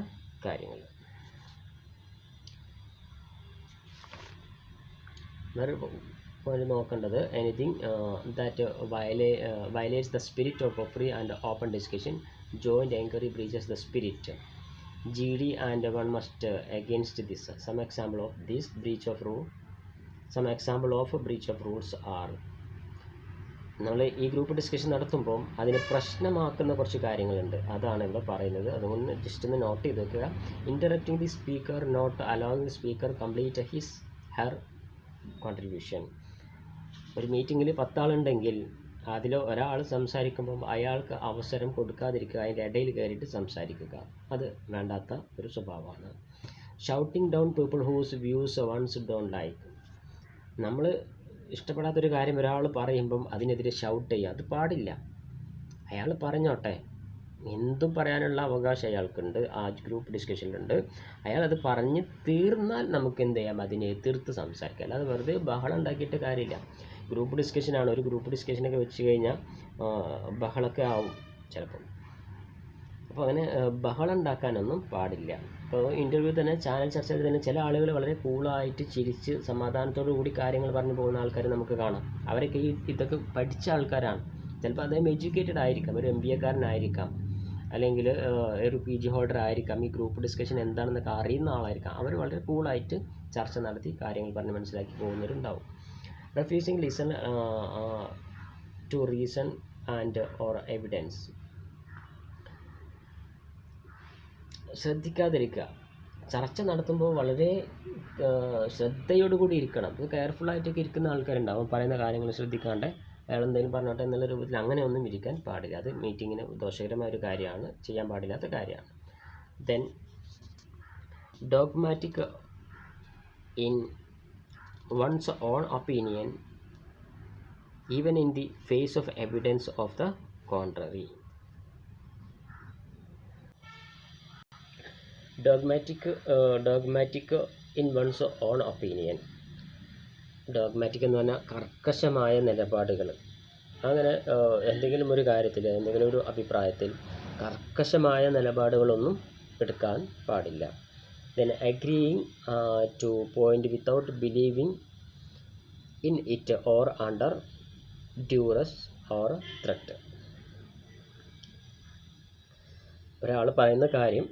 കാര്യങ്ങൾ. വേറെ പോയിന്റ് നോക്കേണ്ടത്, anything that violates the spirit of free and open discussion, joint inquiry breaches the spirit. GD and one must against this. Some example of this breach of rule: some example of breach of rules are. നമ്മൾ ഈ group discussion നടത്തുമ്പോൾ അതിന് പ്രശ്നമാക്കുന്ന കുറച്ച് കാര്യങ്ങളുണ്ട്, അതാണ് ഇവിടെ പറയുന്നത്. അതുകൊണ്ട് ജസ്റ്റ് ഒന്ന് നോട്ട് ചെയ്ത് വെക്കുക. Interrupting the speaker, not allowing the speaker complete his her contribution. ഒരു മീറ്റിങ്ങിൽ 10 ആളുണ്ടെങ്കിൽ അതിൽ ഒരാൾ സംസാരിക്കുമ്പോൾ അയാൾക്ക് അവസരം കൊടുക്കാതിരിക്കുക, അതിൻ്റെ ഇടയിൽ കയറിയിട്ട് സംസാരിക്കുക, അത് വേണ്ടാത്ത ഒരു സ്വഭാവമാണ്. Shouting down people whose views one's don't like. നമ്മൾ ഇഷ്ടപ്പെടാത്തൊരു കാര്യം ഒരാൾ പറയുമ്പം അതിനെതിരെ ഷൗട്ട് ചെയ്യുക, അത് പാടില്ല. അയാൾ പറഞ്ഞോട്ടെ, എന്തും പറയാനുള്ള അവകാശം അയാൾക്കുണ്ട്, ആ ഗ്രൂപ്പ് ഡിസ്കഷനിലുണ്ട്. അയാളത് പറഞ്ഞ് തീർന്നാൽ നമുക്ക് എന്ത് ചെയ്യാം, അതിനെ എതിർത്ത് സംസാരിക്കാം. അല്ലാതെ വെറുതെ ബഹളം ഉണ്ടാക്കിയിട്ട് കാര്യമില്ല. ഗ്രൂപ്പ് ഡിസ്കഷനാണ്, ഒരു ഗ്രൂപ്പ് ഡിസ്കഷനൊക്കെ വെച്ച് കഴിഞ്ഞാൽ ബഹളമൊക്കെ ആവും ചിലപ്പം. അപ്പോൾ അങ്ങനെ ബഹളം ഉണ്ടാക്കാനൊന്നും പാടില്ല. ഇപ്പോൾ ഇൻ്റർവ്യൂ തന്നെ, ചാനൽ ചർച്ചയിൽ തന്നെ ചില ആളുകൾ വളരെ കൂളായിട്ട് ചിരിച്ച് സമാധാനത്തോടു കൂടി കാര്യങ്ങൾ പറഞ്ഞു പോകുന്ന ആൾക്കാർ നമുക്ക് കാണാം. അവരൊക്കെ ഇതൊക്കെ പഠിച്ച ആൾക്കാരാണ്. ചിലപ്പോൾ അദ്ദേഹം എഡ്യൂക്കേറ്റഡ് ആയിരിക്കാം, ഒരു MBA കാരനായിരിക്കാം, അല്ലെങ്കിൽ ഒരു PG ഹോൾഡർ ആയിരിക്കാം, ഈ ഗ്രൂപ്പ് ഡിസ്കഷൻ എന്താണെന്നൊക്കെ അറിയുന്ന ആളായിരിക്കാം. അവർ വളരെ കൂളായിട്ട് ചർച്ച നടത്തി കാര്യങ്ങൾ പറഞ്ഞ് മനസ്സിലാക്കി പോകുന്നവരുണ്ടാവും. Refusing listen to reason and or evidence. ശ്രദ്ധിക്കാതിരിക്കുക. ചർച്ച നടത്തുമ്പോൾ വളരെ ശ്രദ്ധയോടുകൂടി ഇരിക്കണം. ഇത് കെയർഫുള്ളായിട്ടൊക്കെ ഇരിക്കുന്ന ആൾക്കാരുണ്ടാവും, പറയുന്ന കാര്യങ്ങൾ ശ്രദ്ധിക്കാണ്ട് അയാൾ എന്തെങ്കിലും പറഞ്ഞോട്ടെ എന്നുള്ള രൂപത്തിൽ അങ്ങനെയൊന്നും ഇരിക്കാൻ പാടില്ല. അത് മീറ്റിങ്ങിന് ദോഷകരമായ ഒരു കാര്യമാണ്, ചെയ്യാൻ പാടില്ലാത്ത കാര്യമാണ്. Then dogmatic in one's own opinion even in the face of evidence of the contrary. Dogmatic in one's own opinion. Dogmatic എന്ന് പറഞ്ഞാൽ കർക്കശമായ നിലപാടുകൾ. അങ്ങനെ എന്തെങ്കിലും ഒരു കാര്യത്തിൽ, എന്തെങ്കിലും ഒരു അഭിപ്രായത്തിൽ കർക്കശമായ നിലപാടുകളൊന്നും എടുക്കാൻ പാടില്ല. Then agreeing to point without believing in it or under duress or threat. ഒരാൾ പറയുന്ന കാര്യം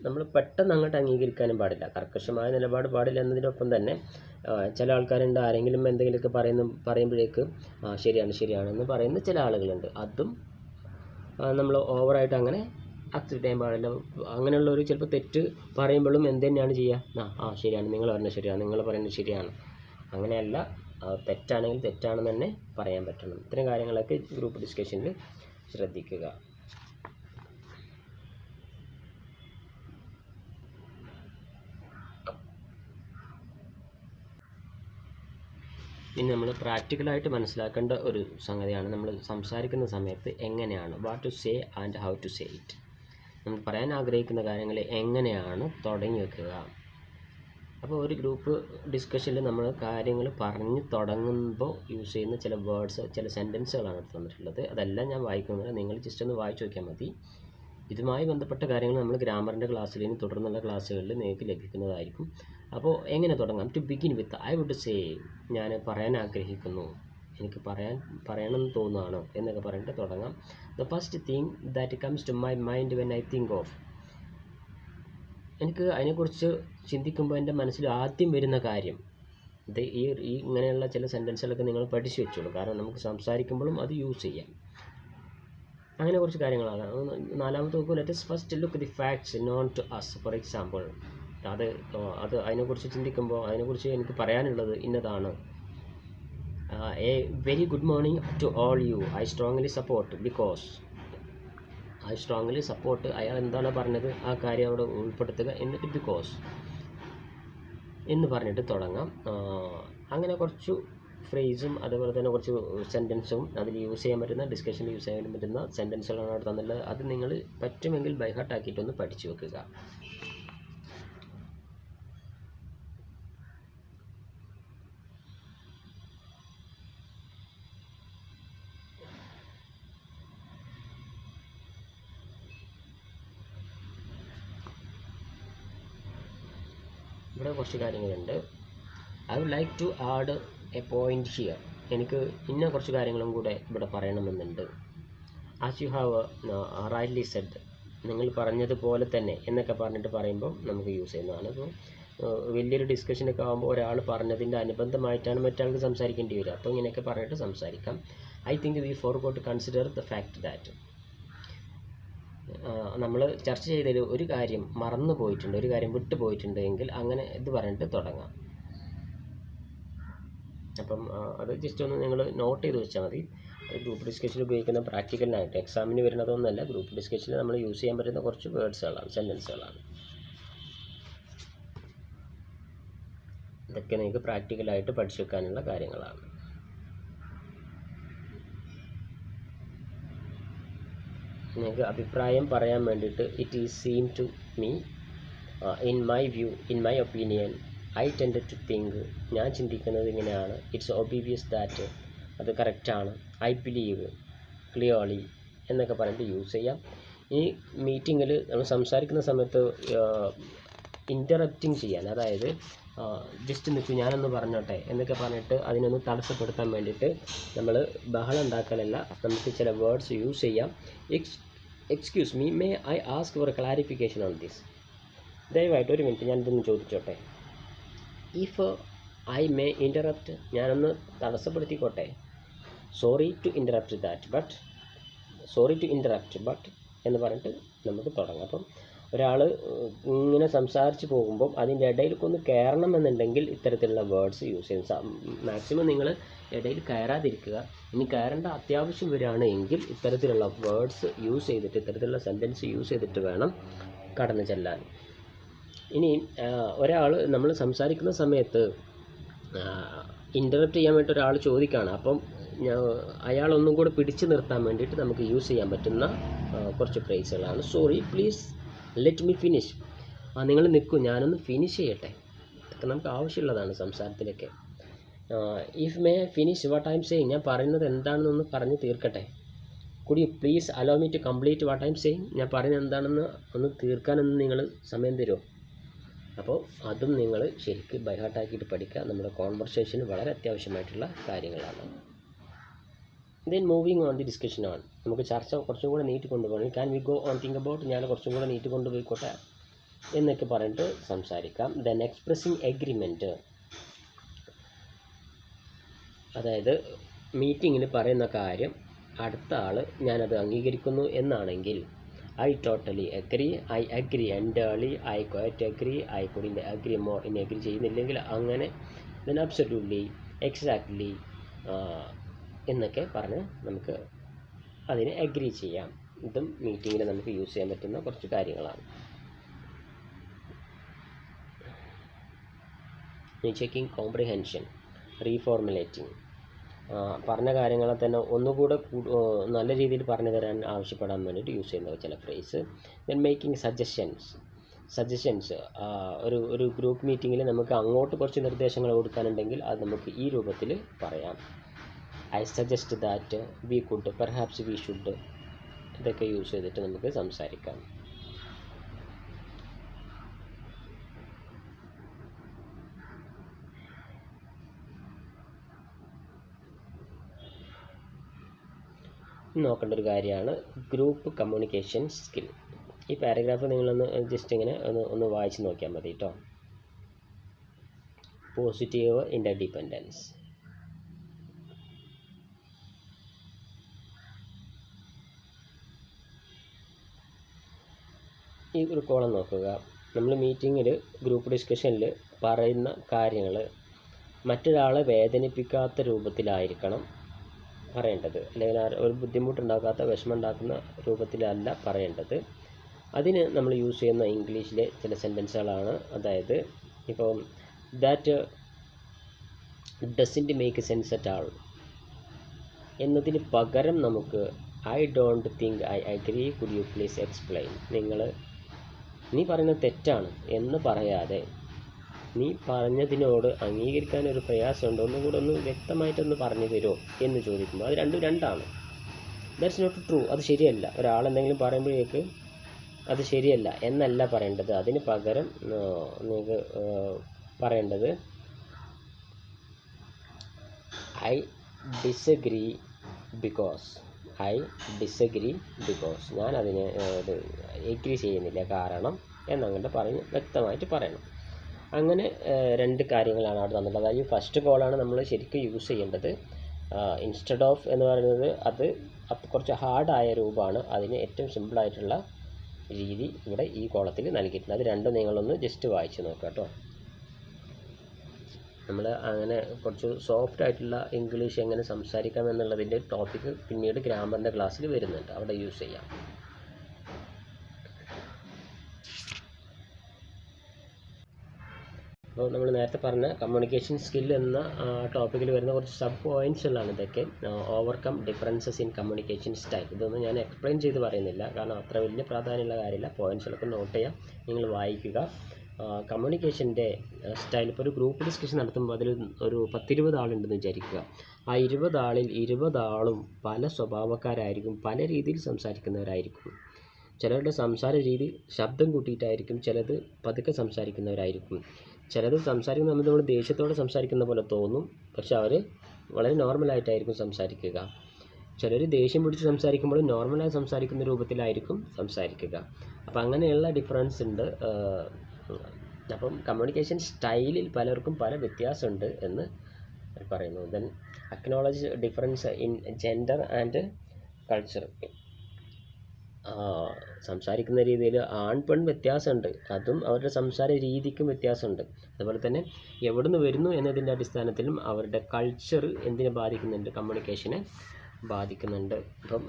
നമ്മൾ പെട്ടെന്ന് അങ്ങോട്ട് അംഗീകരിക്കാനും പാടില്ല. കർക്കശമായ നിലപാട് പാടില്ല എന്നതിനൊപ്പം തന്നെ ചില ആൾക്കാരുണ്ട്, ആരെങ്കിലും എന്തെങ്കിലുമൊക്കെ പറയുമ്പോഴേക്ക് ശരിയാണെന്ന് പറയുന്ന ചില ആളുകളുണ്ട്. അതും നമ്മൾ ഓവറായിട്ട് അങ്ങനെ അക്സെപ്റ്റ് ചെയ്യാൻ പാടില്ല. അങ്ങനെയുള്ളവർ ചിലപ്പോൾ തെറ്റ് പറയുമ്പോഴും എന്ത് തന്നെയാണ് ചെയ്യുക, ശരിയാണ്, നിങ്ങൾ പറഞ്ഞത് ശരിയാണ്, നിങ്ങൾ പറയുന്നത് ശരിയാണ്. അങ്ങനെയല്ല, തെറ്റാണെങ്കിൽ തെറ്റാണെന്ന് തന്നെ പറയാൻ പറ്റണം. ഇത്തരം കാര്യങ്ങളൊക്കെ ഗ്രൂപ്പ് ഡിസ്കഷനിൽ ശ്രദ്ധിക്കുക. ഇനി നമ്മൾ പ്രാക്ടിക്കലായിട്ട് മനസ്സിലാക്കേണ്ട ഒരു സംഗതിയാണ്, നമ്മൾ സംസാരിക്കുന്ന സമയത്ത് എങ്ങനെയാണ്, what to say and how to say it. നമ്മൾ പറയാൻ ആഗ്രഹിക്കുന്ന കാര്യങ്ങൾ എങ്ങനെയാണ് തുടങ്ങി വെക്കുക. അപ്പോൾ ഒരു ഗ്രൂപ്പ് ഡിസ്കഷനിൽ നമ്മൾ കാര്യങ്ങൾ പറഞ്ഞ് തുടങ്ങുമ്പോൾ യൂസ് ചെയ്യുന്ന ചില വേർഡ്സ്, ചില സെൻറ്റൻസുകളാണ് തന്നിട്ടുള്ളത്. അതെല്ലാം ഞാൻ വായിക്കുന്നില്ല, നിങ്ങൾ ജസ്റ്റ് ഒന്ന് വായിച്ച് നോക്കിയാൽ മതി. ഇതുമായി ബന്ധപ്പെട്ട കാര്യങ്ങൾ നമ്മൾ ഗ്രാമറിൻ്റെ ക്ലാസ്സിൽ ഇനി തുടർന്നുള്ള ക്ലാസ്സുകളിൽ നിങ്ങൾക്ക് ലഭിക്കുന്നതായിരിക്കും. അപ്പോൾ എങ്ങനെ തുടങ്ങാം? To begin with I would say, ഞാൻ പറയാൻ ആഗ്രഹിക്കുന്നു, എനിക്ക് പറയണമെന്ന് തോന്നുകയാണ് എന്നൊക്കെ പറഞ്ഞിട്ട് തുടങ്ങാം. The first thing that comes to my mind when I think of. എനിക്ക് അതിനെക്കുറിച്ച് ചിന്തിക്കുമ്പോൾ എൻ്റെ മനസ്സിൽ ആദ്യം വരുന്ന കാര്യം, ഈ ഇങ്ങനെയുള്ള ചില സെൻറ്റൻസുകളൊക്കെ നിങ്ങൾ പഠിച്ചു വെച്ചോളൂ, കാരണം നമുക്ക് സംസാരിക്കുമ്പോഴും അത് യൂസ് ചെയ്യാം. അങ്ങനെ കുറച്ച് കാര്യങ്ങളാണ്. നാലാമത്തെ നോക്കൂ, let us first look the facts known to us. For example, അത് അതിനെക്കുറിച്ച് ചിന്തിക്കുമ്പോൾ അതിനെക്കുറിച്ച് എനിക്ക് പറയാനുള്ളത് ഇന്നതാണ്. A very good morning to all you, I strongly support. Because I strongly support, അയാൾ എന്താണ് പറഞ്ഞത് ആ കാര്യം അവിടെ ഉൾപ്പെടുത്തുക, എന്നിട്ട് ബിക്കോസ് എന്ന് പറഞ്ഞിട്ട് തുടങ്ങാം. അങ്ങനെ കുറച്ച് ഫ്രേസും അതുപോലെ തന്നെ കുറച്ച് സെൻറ്റൻസും അതിൽ യൂസ് ചെയ്യാൻ പറ്റുന്ന, ഡിസ്കഷനിൽ യൂസ് ചെയ്യാൻ പറ്റുന്ന സെൻറ്റൻസുകളാണ് അവിടെ തന്നുള്ളത്. അത് നിങ്ങൾ പറ്റുമെങ്കിൽ ബൈ ഹാർട്ട് ആക്കിയിട്ടൊന്ന് പഠിച്ചു വെക്കുക. ഇവിടെ കുറച്ച് കാര്യങ്ങളുണ്ട്. I would like to add a point here. എനിക്ക് ഇന്ന കുറച്ച് കാര്യങ്ങളും കൂടെ ഇവിടെ പറയണമെന്നുണ്ട്. As you have rightly said, നിങ്ങൾ പറഞ്ഞതുപോലെ തന്നെ എന്നൊക്കെ പറഞ്ഞിട്ട് പറയുമ്പോൾ നമുക്ക് യൂസ് ചെയ്യുന്നതാണ്. അപ്പോൾ വലിയൊരു ഡിസ്കഷനൊക്കെ ആകുമ്പോൾ ഒരാൾ പറഞ്ഞതിൻ്റെ അനുബന്ധമായിട്ടാണ് മറ്റാൾക്ക് സംസാരിക്കേണ്ടി വരിക. അപ്പോൾ ഇങ്ങനെയൊക്കെ പറഞ്ഞിട്ട് സംസാരിക്കാം. I think we forgot to consider the fact that നമ്മൾ ചർച്ച ചെയ്തതിൽ ഒരു കാര്യം മറന്നു പോയിട്ടുണ്ട്, ഒരു കാര്യം വിട്ടു പോയിട്ടുണ്ട് എങ്കിൽ അങ്ങനെ ഇത് പറഞ്ഞിട്ട് തുടങ്ങാം. അപ്പം അത് ജസ്റ്റ് ഒന്ന് നിങ്ങൾ നോട്ട് ചെയ്ത് വെച്ചാൽ മതി. ഗ്രൂപ്പ് ഡിസ്കഷനിൽ ഉപയോഗിക്കുന്ന പ്രാക്ടിക്കലിനായിട്ട് എക്സാമിന് വരുന്നതൊന്നുമല്ല, ഗ്രൂപ്പ് ഡിസ്കഷനിൽ നമ്മൾ യൂസ് ചെയ്യാൻ പറ്റുന്ന കുറച്ച് വേർഡ്സുകളാണ്, സെൻറ്റൻസുകളാണ്. ഇതൊക്കെ നിങ്ങൾക്ക് പ്രാക്ടിക്കലായിട്ട് പഠിച്ചു വെക്കാനുള്ള കാര്യങ്ങളാണ്. നിങ്ങൾക്ക് അഭിപ്രായം പറയാൻ വേണ്ടിയിട്ട് it is seem to me in my view, in my opinion, I tend to think, ഞാൻ ചിന്തിക്കുന്നത് ഇങ്ങനെയാണ്, ഇറ്റ്സ് ഒബീവിയസ് ദാറ്റ്, അത് കറക്റ്റാണ്, ഐ ബിലീവ് ക്ലിയർലി എന്നൊക്കെ പറഞ്ഞിട്ട് യൂസ് ചെയ്യാം. ഈ മീറ്റിങ്ങിൽ നമ്മൾ സംസാരിക്കുന്ന സമയത്ത് ഇൻ്ററപ്റ്റിങ് ചെയ്യാൻ, അതായത് ജസ്റ്റ് നിൽക്കും ഞാനൊന്ന് പറഞ്ഞോട്ടെ എന്നൊക്കെ പറഞ്ഞിട്ട് അതിനൊന്ന് തടസ്സപ്പെടുത്താൻ വേണ്ടിയിട്ട് നമ്മൾ ബഹളം ഉണ്ടാക്കലല്ല, നമുക്ക് ചില വേർഡ്സ് യൂസ് ചെയ്യാം. Excuse me, may I ask for clarification on this. ദയവായിട്ട് ഒരു മിനിറ്റ് ഞാൻ ഇതൊന്ന് ചോദിച്ചോട്ടെ. ഇഫ് ഐ മേ ഇൻ്ററപ്റ്റ്, ഞാനൊന്ന് തടസ്സപ്പെടുത്തിക്കോട്ടെ. Sorry to interrupt that, but sorry to interrupt but എന്ന് പറഞ്ഞിട്ട് നമുക്ക് തുടങ്ങാം. അപ്പം ഒരാൾ ഇങ്ങനെ സംസാരിച്ച് പോകുമ്പം അതിൻ്റെ ഇടയിലേക്ക് ഒന്ന് കയറണമെന്നുണ്ടെങ്കിൽ ഇത്തരത്തിലുള്ള വേർഡ്സ് യൂസ് ചെയ്യും. മാക്സിമം നിങ്ങൾ ഇടയിൽ കയറാതിരിക്കുക. ഇനി കയറേണ്ട അത്യാവശ്യം വരികയാണ് എങ്കിൽ ഇത്തരത്തിലുള്ള വേർഡ്സ് യൂസ് ചെയ്തിട്ട്, ഇത്തരത്തിലുള്ള സെൻറ്റൻസ് യൂസ് ചെയ്തിട്ട് വേണം കടന്നു ചെല്ലാൻ. ഇനി ഒരാൾ നമ്മൾ സംസാരിക്കുന്ന സമയത്ത് ഇൻ്ററപ്റ്റ് ചെയ്യാൻ വേണ്ടി ഒരാൾ ചോദിക്കുകയാണ്, അപ്പം അയാളൊന്നും കൂടെ പിടിച്ചു നിർത്താൻ വേണ്ടിയിട്ട് നമുക്ക് യൂസ് ചെയ്യാൻ പറ്റുന്ന കുറച്ച് ഫ്രേസുകളാണ്. Sorry, please let me finish. നിങ്ങൾ നിൽക്കൂ, ഞാനൊന്ന് ഫിനിഷ് ചെയ്യട്ടെ. ഇതൊക്കെ നമുക്ക് ആവശ്യമുള്ളതാണ് സംസാരത്തിലൊക്കെ. If may finish what I am saying, ഞാൻ പറയുന്നത് എന്താണെന്നൊന്ന് പറഞ്ഞ് തീർക്കട്ടെ. Could you please allow me to complete what I am saying, ഞാൻ പറയുന്നത് എന്താണെന്ന് ഒന്ന് തീർക്കാനൊന്ന് നിങ്ങൾ സമയം തരുമോ? അപ്പോൾ അതും നിങ്ങൾ ശരിക്ക് ബൈഹാർട്ടാക്കിയിട്ട് പഠിക്കുക. നമ്മുടെ കോൺവെർസേഷന് വളരെ അത്യാവശ്യമായിട്ടുള്ള കാര്യങ്ങളാണ്. Then moving on the discussion on, നമുക്ക് ചർച്ച കുറച്ചും കൂടെ നീട്ടി കൊണ്ടുപോകണം. Can we go on think about, ഞാൻ കുറച്ചും കൂടെ നീട്ടി കൊണ്ടുപോയിക്കോട്ടെ എന്നൊക്കെ പറഞ്ഞിട്ട് സംസാരിക്കാം. ദെൻ എക്സ്പ്രസിങ് എഗ്രിമെൻറ്റ്, അതായത് മീറ്റിങ്ങിൽ പറയുന്ന കാര്യം അടുത്ത ആൾ ഞാനത് അംഗീകരിക്കുന്നു എന്നാണെങ്കിൽ I totally agree, I agree entirely, I quite agree, I couldn't agree more, ഇനി അഗ്രി ചെയ്യുന്നില്ലെങ്കിൽ അങ്ങനെ, ദെൻ അബ്സല്യൂട്ട്ലി, എക്സാക്ട്ലി എന്നൊക്കെ പറഞ്ഞ് നമുക്ക് അതിന് അഗ്രി ചെയ്യാം. ഇതും മീറ്റിങ്ങിൽ നമുക്ക് യൂസ് ചെയ്യാൻ പറ്റുന്ന കുറച്ച് കാര്യങ്ങളാണ്. ചെക്കിങ് കോംപ്രിഹെൻഷൻ, റീഫോർമുലേറ്റിംഗ്, പറഞ്ഞ കാര്യങ്ങളെ തന്നെ ഒന്നുകൂടെ നല്ല രീതിയിൽ പറഞ്ഞു തരാൻ ആവശ്യപ്പെടാൻ വേണ്ടിയിട്ട് യൂസ് ചെയ്യുന്ന ചില ഫ്രേസ്. ദെൻ മേക്കിംഗ് സജഷൻസ്, ഒരു ഗ്രൂപ്പ് മീറ്റിങ്ങിൽ നമുക്ക് അങ്ങോട്ട് കുറച്ച് നിർദ്ദേശങ്ങൾ കൊടുക്കാനുണ്ടെങ്കിൽ അത് നമുക്ക് ഈ രൂപത്തിൽ പറയാം. I suggest that, we could, perhaps we should, ഇതൊക്കെ യൂസ് ചെയ്തിട്ട് നമുക്ക് സംസാരിക്കാം. നോക്കേണ്ട ഒരു കാര്യമാണ് ഗ്രൂപ്പ് കമ്മ്യൂണിക്കേഷൻ സ്കിൽ. ഈ പാരഗ്രാഫ് നിങ്ങളൊന്ന് ജസ്റ്റ് ഇങ്ങനെ ഒന്ന് വായിച്ച് നോക്കിയാൽ മതി കേട്ടോ. പോസിറ്റീവ് ഇൻ്റർഡിപെൻഡൻസ്, ഈ ഒരു കോളം നോക്കുക. നമ്മൾ മീറ്റിങ്ങിൽ ഗ്രൂപ്പ് ഡിസ്കഷനിൽ പറയുന്ന കാര്യങ്ങൾ മറ്റൊരാളെ വേദനിപ്പിക്കാത്ത രൂപത്തിലായിരിക്കണം പറയേണ്ടത്, അല്ലെങ്കിൽ ഒരു ബുദ്ധിമുട്ടുണ്ടാക്കാത്ത, വിഷമമുണ്ടാക്കുന്ന രൂപത്തിലല്ല പറയേണ്ടത്. അതിന് നമ്മൾ യൂസ് ചെയ്യുന്ന ഇംഗ്ലീഷിലെ ചില സെൻറ്റൻസുകളാണ്. അതായത് ഇപ്പം that doesn't make sense at all എന്നതിന് പകരം നമുക്ക് I don't think I agree, could you please explain. നീ പറയുന്നത് തെറ്റാണ് എന്ന് പറയാതെ നീ പറഞ്ഞതിനോട് അംഗീകരിക്കാൻ ഒരു പ്രയാസമുണ്ടോ, ഒന്നും കൂടെ ഒന്ന് വ്യക്തമായിട്ടൊന്ന് പറഞ്ഞു തരുമോ എന്ന് ചോദിക്കുമ്പോൾ അത് രണ്ടും രണ്ടാണ്. ദാറ്റ്സ് നോട്ട് ട്രൂ, അത് ശരിയല്ല. ഒരാളെന്തെങ്കിലും പറയുമ്പോഴേക്ക് അത് ശരിയല്ല എന്നല്ല പറയേണ്ടത്. അതിന് പകരം നിങ്ങൾക്ക് പറയേണ്ടത് ഐ ഡിസഗ്രി ബിക്കോസ്, ഞാൻ അതിന് എഗ്രി ചെയ്യുന്നില്ല കാരണം എന്നങ്ങോട്ട് പറഞ്ഞ് വ്യക്തമായിട്ട് പറയണം. അങ്ങനെ രണ്ട് കാര്യങ്ങളാണ് അവിടെ തന്നിട്ടുള്ളത്. അതായത് ഫസ്റ്റ് കോളാണ് നമ്മൾ ശരിക്കും യൂസ് ചെയ്യേണ്ടത്. ഇൻസ്റ്റഡ് ഓഫ് എന്ന് പറയുന്നത് അത് കുറച്ച് ഹാർഡായ രൂപമാണ്. അതിന് ഏറ്റവും സിമ്പിളായിട്ടുള്ള രീതി ഇവിടെ ഈ കോളത്തിൽ നൽകിയിട്ടുണ്ട്. അത് രണ്ടും നിങ്ങളൊന്ന് ജസ്റ്റ് വായിച്ച് നോക്കുക കേട്ടോ. നമ്മൾ അങ്ങനെ കുറച്ച് സോഫ്റ്റ് ആയിട്ടുള്ള ഇംഗ്ലീഷ് എങ്ങനെ സംസാരിക്കാം എന്നുള്ളതിൻ്റെ ടോപ്പിക്ക് പിന്നീട് ഗ്രാമറിൻ്റെ ക്ലാസ്സിൽ വരുന്നുണ്ട്, അവിടെ യൂസ് ചെയ്യാം. അപ്പോൾ നമ്മൾ നേരത്തെ പറഞ്ഞ കമ്മ്യൂണിക്കേഷൻ സ്കിൽ എന്ന ടോപ്പിക്കിൽ വരുന്ന കുറച്ച് സബ് പോയിൻറ്റ്സുകളാണ് ഇതൊക്കെ. Overcome differences in communication style. ഇതൊന്നും ഞാൻ എക്സ്പ്ലെയിൻ ചെയ്ത് പറയുന്നില്ല, കാരണം അത്ര വലിയ പ്രാധാന്യമുള്ള കാര്യമില്ല. പോയിൻറ്റ്സുകളൊക്കെ നോട്ട് ചെയ്യാം, നിങ്ങൾ വായിക്കുക. കമ്മ്യൂണിക്കേഷൻ്റെ സ്റ്റൈൽ, ഇപ്പോൾ ഒരു ഗ്രൂപ്പ് ഡിസ്കഷൻ നടത്തുമ്പോൾ അതിൽ ഒരു 10-20 ആളുണ്ടെന്ന് വിചാരിക്കുക. ആ 20 ആളിൽ 20 ആളും പല സ്വഭാവക്കാരായിരിക്കും, പല രീതിയിൽ സംസാരിക്കുന്നവരായിരിക്കും. ചിലരുടെ സംസാര രീതി ശബ്ദം കൂട്ടിയിട്ടായിരിക്കും, ചിലത് പതുക്കെ സംസാരിക്കുന്നവരായിരിക്കും. ചിലത് സംസാരിക്കുന്ന സമയത്ത് നമ്മൾ ദേഷ്യത്തോടെ സംസാരിക്കുന്ന പോലെ തോന്നും, പക്ഷെ അവർ വളരെ നോർമലായിട്ടായിരിക്കും സംസാരിക്കുക. ചിലർ ദേഷ്യം പിടിച്ച് സംസാരിക്കുമ്പോൾ നോർമലായി സംസാരിക്കുന്ന രൂപത്തിലായിരിക്കും സംസാരിക്കുക. അപ്പം അങ്ങനെയുള്ള ഡിഫറൻസ് ഉണ്ട്. അപ്പം കമ്മ്യൂണിക്കേഷൻ സ്റ്റൈലിൽ പലർക്കും പല വ്യത്യാസമുണ്ട് എന്ന് പറയുന്നു. Then acknowledge difference in gender and culture. സംസാരിക്കുന്ന രീതിയിൽ ആൺ പെൺ വ്യത്യാസമുണ്ട്, അതും അവരുടെ സംസാര രീതിക്കും വ്യത്യാസമുണ്ട്. അതുപോലെ തന്നെ എവിടെ നിന്ന് വരുന്നു എന്നതിൻ്റെ അടിസ്ഥാനത്തിലും അവരുടെ കൾച്ചർ എന്തിനെ ബാധിക്കുന്നുണ്ട്, കമ്മ്യൂണിക്കേഷനെ ബാധിക്കുന്നുണ്ട്. അപ്പം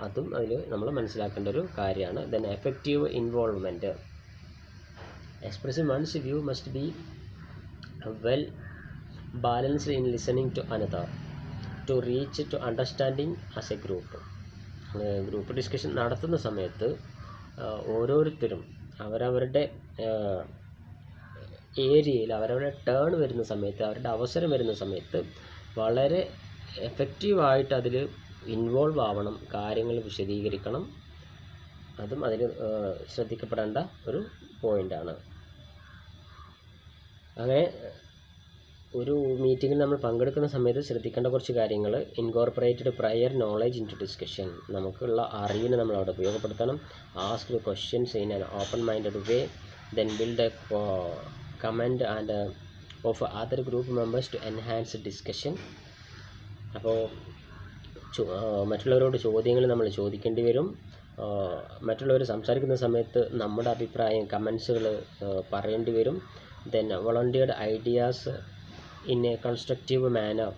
അതും അതിൽ നമ്മൾ മനസ്സിലാക്കേണ്ട ഒരു കാര്യമാണ്. Then effective involvement. Expressing one's view must be well balanced in listening to another to reach to understanding as a group. Group discussion നടത്തുന്ന സമയത്ത് ഓരോരുത്തരും അവരവരുടെ ഏരിയയിൽ അവരവരുടെ ടേൺ വരുന്ന സമയത്ത്, അവരുടെ അവസരം വരുന്ന സമയത്ത് വളരെ എഫക്റ്റീവായിട്ട് അതിൽ ഇൻവോൾവ് ആവണം, കാര്യങ്ങൾ വിശദീകരിക്കണം. അതും അതിൽ ശ്രദ്ധിക്കപ്പെടേണ്ട ഒരു പോയിൻ്റാണ്. അങ്ങനെ ഒരു മീറ്റിങ്ങിൽ നമ്മൾ പങ്കെടുക്കുന്ന സമയത്ത് ശ്രദ്ധിക്കേണ്ട കുറച്ച് കാര്യങ്ങൾ: incorporated prior knowledge into discussion. നമുക്കുള്ള അറിവിനെ നമ്മൾ അവിടെ ഉപയോഗപ്പെടുത്തണം. Ask questions in an open minded way. Then build a comment and of other group members to enhance discussion. അപ്പോൾ മറ്റുള്ളവരോട് ചോദ്യങ്ങൾ നമ്മൾ ചോദിക്കേണ്ടി വരും. മറ്റുള്ളവർ സംസാരിക്കുന്ന സമയത്ത് നമ്മുടെ അഭിപ്രായം, കമൻസുകൾ പറയേണ്ടി വരും. Then volunteered ideas in a constructive manner.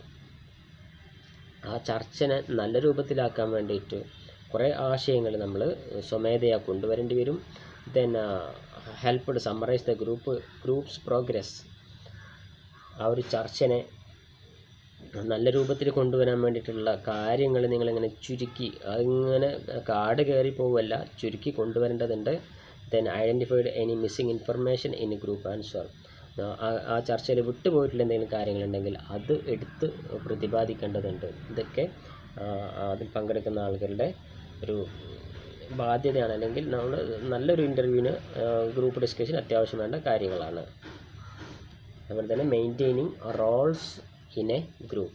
ആ ചർച്ചനെ നല്ല രൂപത്തിലാക്കാൻ വേണ്ടിയിട്ട് കുറേ ആശയങ്ങൾ നമ്മൾ സ്വമേധയാ കൊണ്ടുവരേണ്ടി വരും. Then helped summarise the groups progress. ആ ഒരു ചർച്ചനെ നല്ല രൂപത്തിൽ കൊണ്ടുവരാൻ വേണ്ടിയിട്ടുള്ള കാര്യങ്ങൾ നിങ്ങളിങ്ങനെ ചുരുക്കി, അതിങ്ങനെ കാട് കയറി പോവല്ല, ചുരുക്കി കൊണ്ടുവരേണ്ടതുണ്ട്. Then identified any missing information in group answer. ആ ചർച്ചയിൽ വിട്ടുപോയിട്ടുള്ള എന്തെങ്കിലും കാര്യങ്ങളുണ്ടെങ്കിൽ അത് എടുത്ത് പ്രതിപാദിക്കേണ്ടതുണ്ട്. ഇതൊക്കെ അതിൽ പങ്കെടുക്കുന്ന ആളുകളുടെ ഒരു ബാധ്യതയാണ്, അല്ലെങ്കിൽ നമ്മൾ നല്ലൊരു ഇൻ്റർവ്യൂവിന് ഗ്രൂപ്പ് ഡിസ്കഷൻ അത്യാവശ്യം വേണ്ട കാര്യങ്ങളാണ്. അതുപോലെ തന്നെ maintaining roles in a group.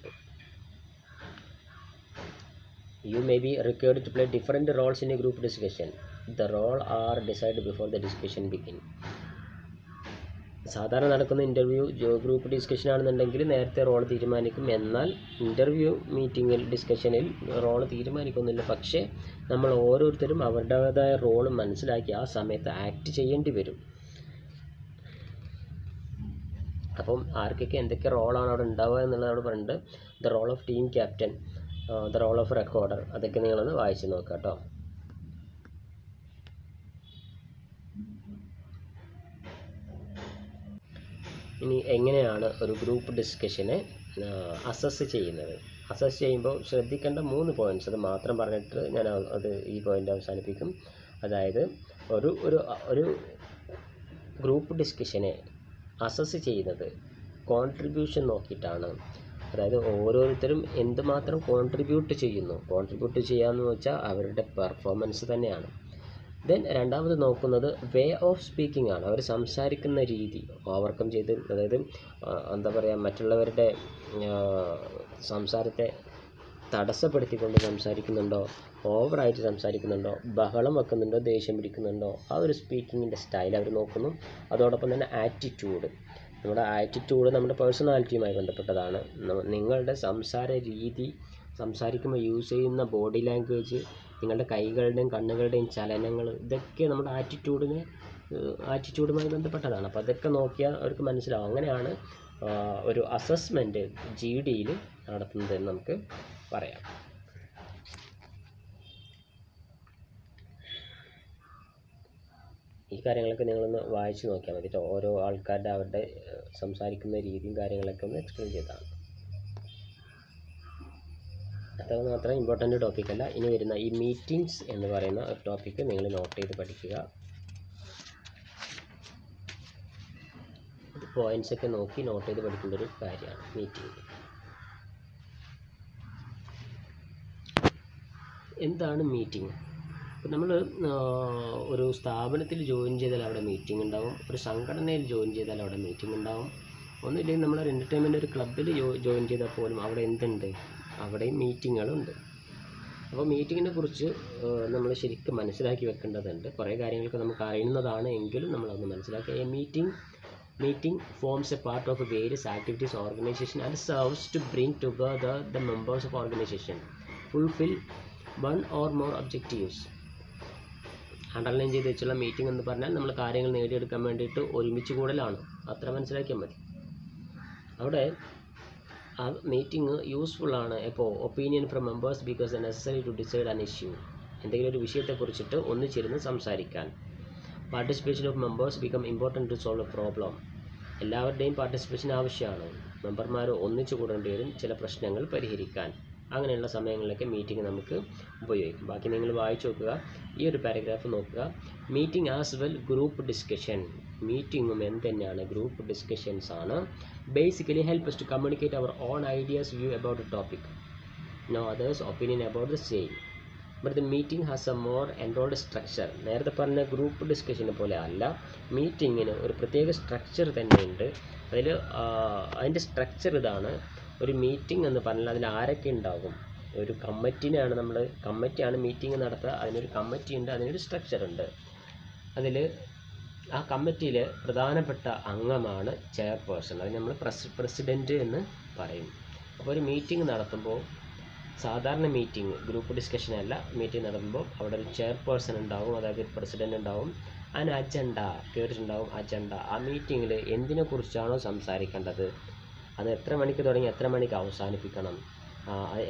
You may be required to play different roles in a group discussion. The role are decided before the discussion begin. സാധാരണ നടക്കുന്ന ഗ്രൂപ്പ് ഡിസ്കഷൻ ആണെന്നുണ്ടെങ്കിൽ നേരത്തെ റോൾ തീരുമാനിക്കും. എന്നാൽ ഇൻ്റർവ്യൂ മീറ്റിങ്ങിൽ ഡിസ്കഷനിൽ റോൾ തീരുമാനിക്കുന്നില്ല. പക്ഷേ നമ്മൾ ഓരോരുത്തരും അവരുടേതായ റോൾ മനസ്സിലാക്കി ആ സമയത്ത് ആക്ട് ചെയ്യേണ്ടി വരും. അപ്പം ആർക്കൊക്കെ എന്തൊക്കെ റോളാണ് അവിടെ ഉണ്ടാവുക എന്നുള്ളത് അവിടെ പറയുന്നുണ്ട്. The role of team captain, the role of recorder. അതൊക്കെ നിങ്ങളൊന്ന് വായിച്ച് നോക്കുക കേട്ടോ. ഇനി എങ്ങനെയാണ് ഒരു ഗ്രൂപ്പ് ഡിസ്കഷനെ അസസ് ചെയ്യുന്നത്? അസസ് ചെയ്യുമ്പോൾ ശ്രദ്ധിക്കേണ്ട 3 പോയിൻറ്റ്സ്, അത് മാത്രം പറഞ്ഞിട്ട് ഞാൻ ഈ പോയിൻ്റ് അവസാനിപ്പിക്കും. അതായത് ഒരു ഗ്രൂപ്പ് ഡിസ്കഷനെ അസസ് ചെയ്യുന്നത് കോൺട്രിബ്യൂഷൻ നോക്കിയിട്ടാണ്. അതായത് ഓരോരുത്തരും എന്തുമാത്രം കോൺട്രിബ്യൂട്ട് ചെയ്യുന്നു. കോൺട്രിബ്യൂട്ട് ചെയ്യാമെന്ന് വെച്ചാൽ അവരുടെ പെർഫോമൻസ് തന്നെയാണ്. ദെൻ രണ്ടാമത് നോക്കുന്നത് വേ ഓഫ് സ്പീക്കിംഗ് ആണ്. അവർ സംസാരിക്കുന്ന രീതി ഓവർകം ചെയ്ത്, അതായത് എന്താ പറയുക, മറ്റുള്ളവരുടെ സംസാരത്തെ തടസ്സപ്പെടുത്തിക്കൊണ്ട് സംസാരിക്കുന്നുണ്ടോ, ഓവറായിട്ട് സംസാരിക്കുന്നുണ്ടോ, ബഹളം വെക്കുന്നുണ്ടോ, ദേഷ്യം പിടിക്കുന്നുണ്ടോ, ആ ഒരു സ്പീക്കിങ്ങിൻ്റെ സ്റ്റൈൽ അവർ നോക്കുന്നു. അതോടൊപ്പം തന്നെ ആറ്റിറ്റ്യൂഡ്, നമ്മുടെ ആറ്റിറ്റ്യൂഡ് നമ്മുടെ പേഴ്സണാലിറ്റിയുമായി ബന്ധപ്പെട്ടതാണ്. നിങ്ങളുടെ സംസാര രീതി, സംസാരിക്കുമ്പോൾ യൂസ് ചെയ്യുന്ന ബോഡി ലാംഗ്വേജ്, നിങ്ങളുടെ കൈകളുടെയും കണ്ണുകളുടെയും ചലനങ്ങൾ, ഇതൊക്കെ നമ്മുടെ ആറ്റിറ്റ്യൂഡുമായി ബന്ധപ്പെട്ടതാണ്. അപ്പോൾ അതൊക്കെ നോക്കിയാൽ അവർക്ക് മനസ്സിലാവും. അങ്ങനെയാണ് ഒരു അസസ്മെൻറ്റ് GDയിൽ നടത്തുന്നതെന്ന് നമുക്ക് പറയാം. ഈ കാര്യങ്ങളൊക്കെ നിങ്ങളൊന്ന് വായിച്ച് നോക്കിയാൽ മതി. ഓരോ ആൾക്കാരുടെ അവരുടെ സംസാരിക്കുന്ന രീതിയും കാര്യങ്ങളൊക്കെ ഒന്ന് എക്സ്പ്ലെയിൻ ചെയ്തതാണ്. അത്ര മാത്രം ഇമ്പോർട്ടൻ്റ് ടോപ്പിക്കല്ല. ഇനി വരുന്ന ഈ മീറ്റിംഗ്സ് എന്ന് പറയുന്ന ഒരു ടോപ്പിക്ക് നിങ്ങൾ നോട്ട് ചെയ്ത് പഠിക്കുക. ഇത് പോയിൻറ്റ്സൊക്കെ നോക്കി നോട്ട് ചെയ്ത് പഠിക്കേണ്ട ഒരു കാര്യമാണ് മീറ്റിംഗ്. എന്താണ് മീറ്റിംഗ്? ഇപ്പോൾ നമ്മൾ ഒരു സ്ഥാപനത്തിൽ ജോയിൻ ചെയ്താൽ അവിടെ മീറ്റിംഗ് ഉണ്ടാവും, ഒരു സംഘടനയിൽ ജോയിൻ ചെയ്താൽ അവിടെ മീറ്റിംഗ് ഉണ്ടാവും. ഒന്നുമില്ലെങ്കിൽ നമ്മളൊരു എൻ്റർടൈൻമെൻ്റ് ഒരു ക്ലബ്ബിൽ ജോയിൻ ചെയ്താൽ പോലും അവിടെ എന്തുണ്ട്, അവിടെയും മീറ്റിങ്ങുകളുണ്ട്. അപ്പോൾ മീറ്റിങ്ങിനെ കുറിച്ച് നമ്മൾ ശരിക്കും മനസ്സിലാക്കി വെക്കേണ്ടതുണ്ട്. കുറേ കാര്യങ്ങളൊക്കെ നമുക്ക് അറിയുന്നതാണ്, എങ്കിലും നമ്മളതൊന്ന് മനസ്സിലാക്കുക. Meeting forms a part of various activities of organization and serves to bring together the members of organization, fulfill one or more objectives. Underline ചെയ്ത് വെച്ചുള്ള മീറ്റിംഗ് എന്ന് പറഞ്ഞാൽ നമ്മൾ കാര്യങ്ങൾ നേടിയെടുക്കാൻ വേണ്ടിയിട്ട് ഒരുമിച്ച് കൂടലാണ്. അത്ര മനസ്സിലാക്കിയാൽ മതി. അവിടെ ആ മീറ്റിംഗ് യൂസ്ഫുള്ളാണ്. ഇപ്പോൾ opinion from members because necessary to decide an issue, എന്തെങ്കിലും ഒരു വിഷയത്തെക്കുറിച്ചിട്ട് ഒന്നിച്ചിരുന്ന് സംസാരിക്കാൻ. Participation of members become important to solve a problem. എല്ലാവരുടെയും പാർട്ടിസിപ്പേഷൻ ആവശ്യമാണ്. മെമ്പർമാർ ഒന്നിച്ചു കൂടേണ്ടി വരും ചില പ്രശ്നങ്ങൾ പരിഹരിക്കാൻ. അങ്ങനെയുള്ള സമയങ്ങളിലൊക്കെ മീറ്റിംഗ് നമുക്ക് ഉപയോഗിക്കും. ബാക്കി നിങ്ങൾ വായിച്ചു നോക്കുക. ഈ ഒരു പാരഗ്രാഫ് നോക്കുക. Meeting as well group discussion. മീറ്റിങ്ങും എന്ത് തന്നെയാണ്, ഗ്രൂപ്പ് ഡിസ്കഷൻസ് ആണ്. Basically help us to communicate our own ideas, view about a topic, know others' opinion about the same. But the meeting has a more enrolled structure. നേരത്തെ പറഞ്ഞ group ഡിസ്കഷനെ പോലെ അല്ല, മീറ്റിങ്ങിന് ഒരു പ്രത്യേക സ്ട്രക്ചർ തന്നെയുണ്ട്. അതിൻ്റെ സ്ട്രക്ചർ ഇതാണ്. ഒരു മീറ്റിംഗ് എന്ന് പറഞ്ഞാൽ അതിൽ ആരൊക്കെ ഉണ്ടാകും? ഒരു കമ്മിറ്റിയാണ് മീറ്റിംഗ് നടത്തുക. അതിനൊരു കമ്മിറ്റി ഉണ്ട്, അതിനൊരു സ്ട്രക്ചർ ഉണ്ട്. അതിൽ ആ കമ്മിറ്റിയിൽ പ്രധാനപ്പെട്ട അംഗമാണ് ചെയർപേഴ്സൺ. അതിന് നമ്മൾ പ്രസിഡൻറ്റ് എന്ന് പറയും. അപ്പോൾ ഒരു മീറ്റിംഗ് നടത്തുമ്പോൾ, സാധാരണ മീറ്റിംഗ് ഗ്രൂപ്പ് ഡിസ്കഷൻ അല്ല, മീറ്റിംഗ് നടത്തുമ്പോൾ അവിടെ ഒരു ചെയർപേഴ്സൺ ഉണ്ടാവും, അതായത് ഒരു പ്രസിഡൻ്റ് ഉണ്ടാവും. അതിന് അജണ്ട കേട്ടിട്ടുണ്ടാവും. അജണ്ട, ആ മീറ്റിങ്ങിൽ എന്തിനെക്കുറിച്ചാണോ സംസാരിക്കേണ്ടത്, അത് എത്ര മണിക്ക് തുടങ്ങി എത്ര മണിക്ക് അവസാനിപ്പിക്കണം,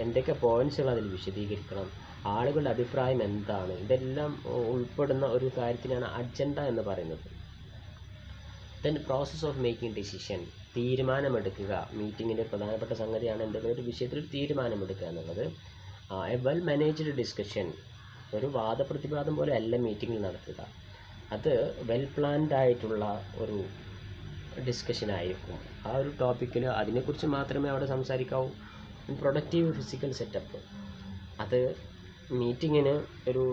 എന്തൊക്കെ പോയിൻറ്റ്സുകൾ അതിൽ വിശദീകരിക്കണം, ആളുകളുടെ അഭിപ്രായം എന്താണ്, ഇതെല്ലാം ഉൾപ്പെടുന്ന ഒരു കാര്യത്തിനാണ് അജണ്ട എന്ന് പറയുന്നത്. Then process of making decision, തീരുമാനമെടുക്കുക. മീറ്റിങ്ങിൻ്റെ പ്രധാനപ്പെട്ട സംഗതിയാണ് എന്തെങ്കിലും ഒരു വിഷയത്തിൽ ഒരു തീരുമാനമെടുക്കുക എന്നുള്ളത്. എ വെൽ മാനേജ്ഡ് ഡിസ്കഷൻ, ഒരു വാദപ്രതിവാദം പോലെ അല്ല മീറ്റിങ്ങിൽ നടത്തുക. അത് വെൽ പ്ലാൻഡ് ആയിട്ടുള്ള ഒരു ഡിസ്കഷൻ ആയിരിക്കും. ആ ഒരു ടോപ്പിക്കിൽ അതിനെക്കുറിച്ച് മാത്രമേ അവിടെ സംസാരിക്കാവൂ. പ്രൊഡക്റ്റീവ് ഫിസിക്കൽ സെറ്റപ്പ്, അത് മീറ്റിങ്ങിന് ഒരു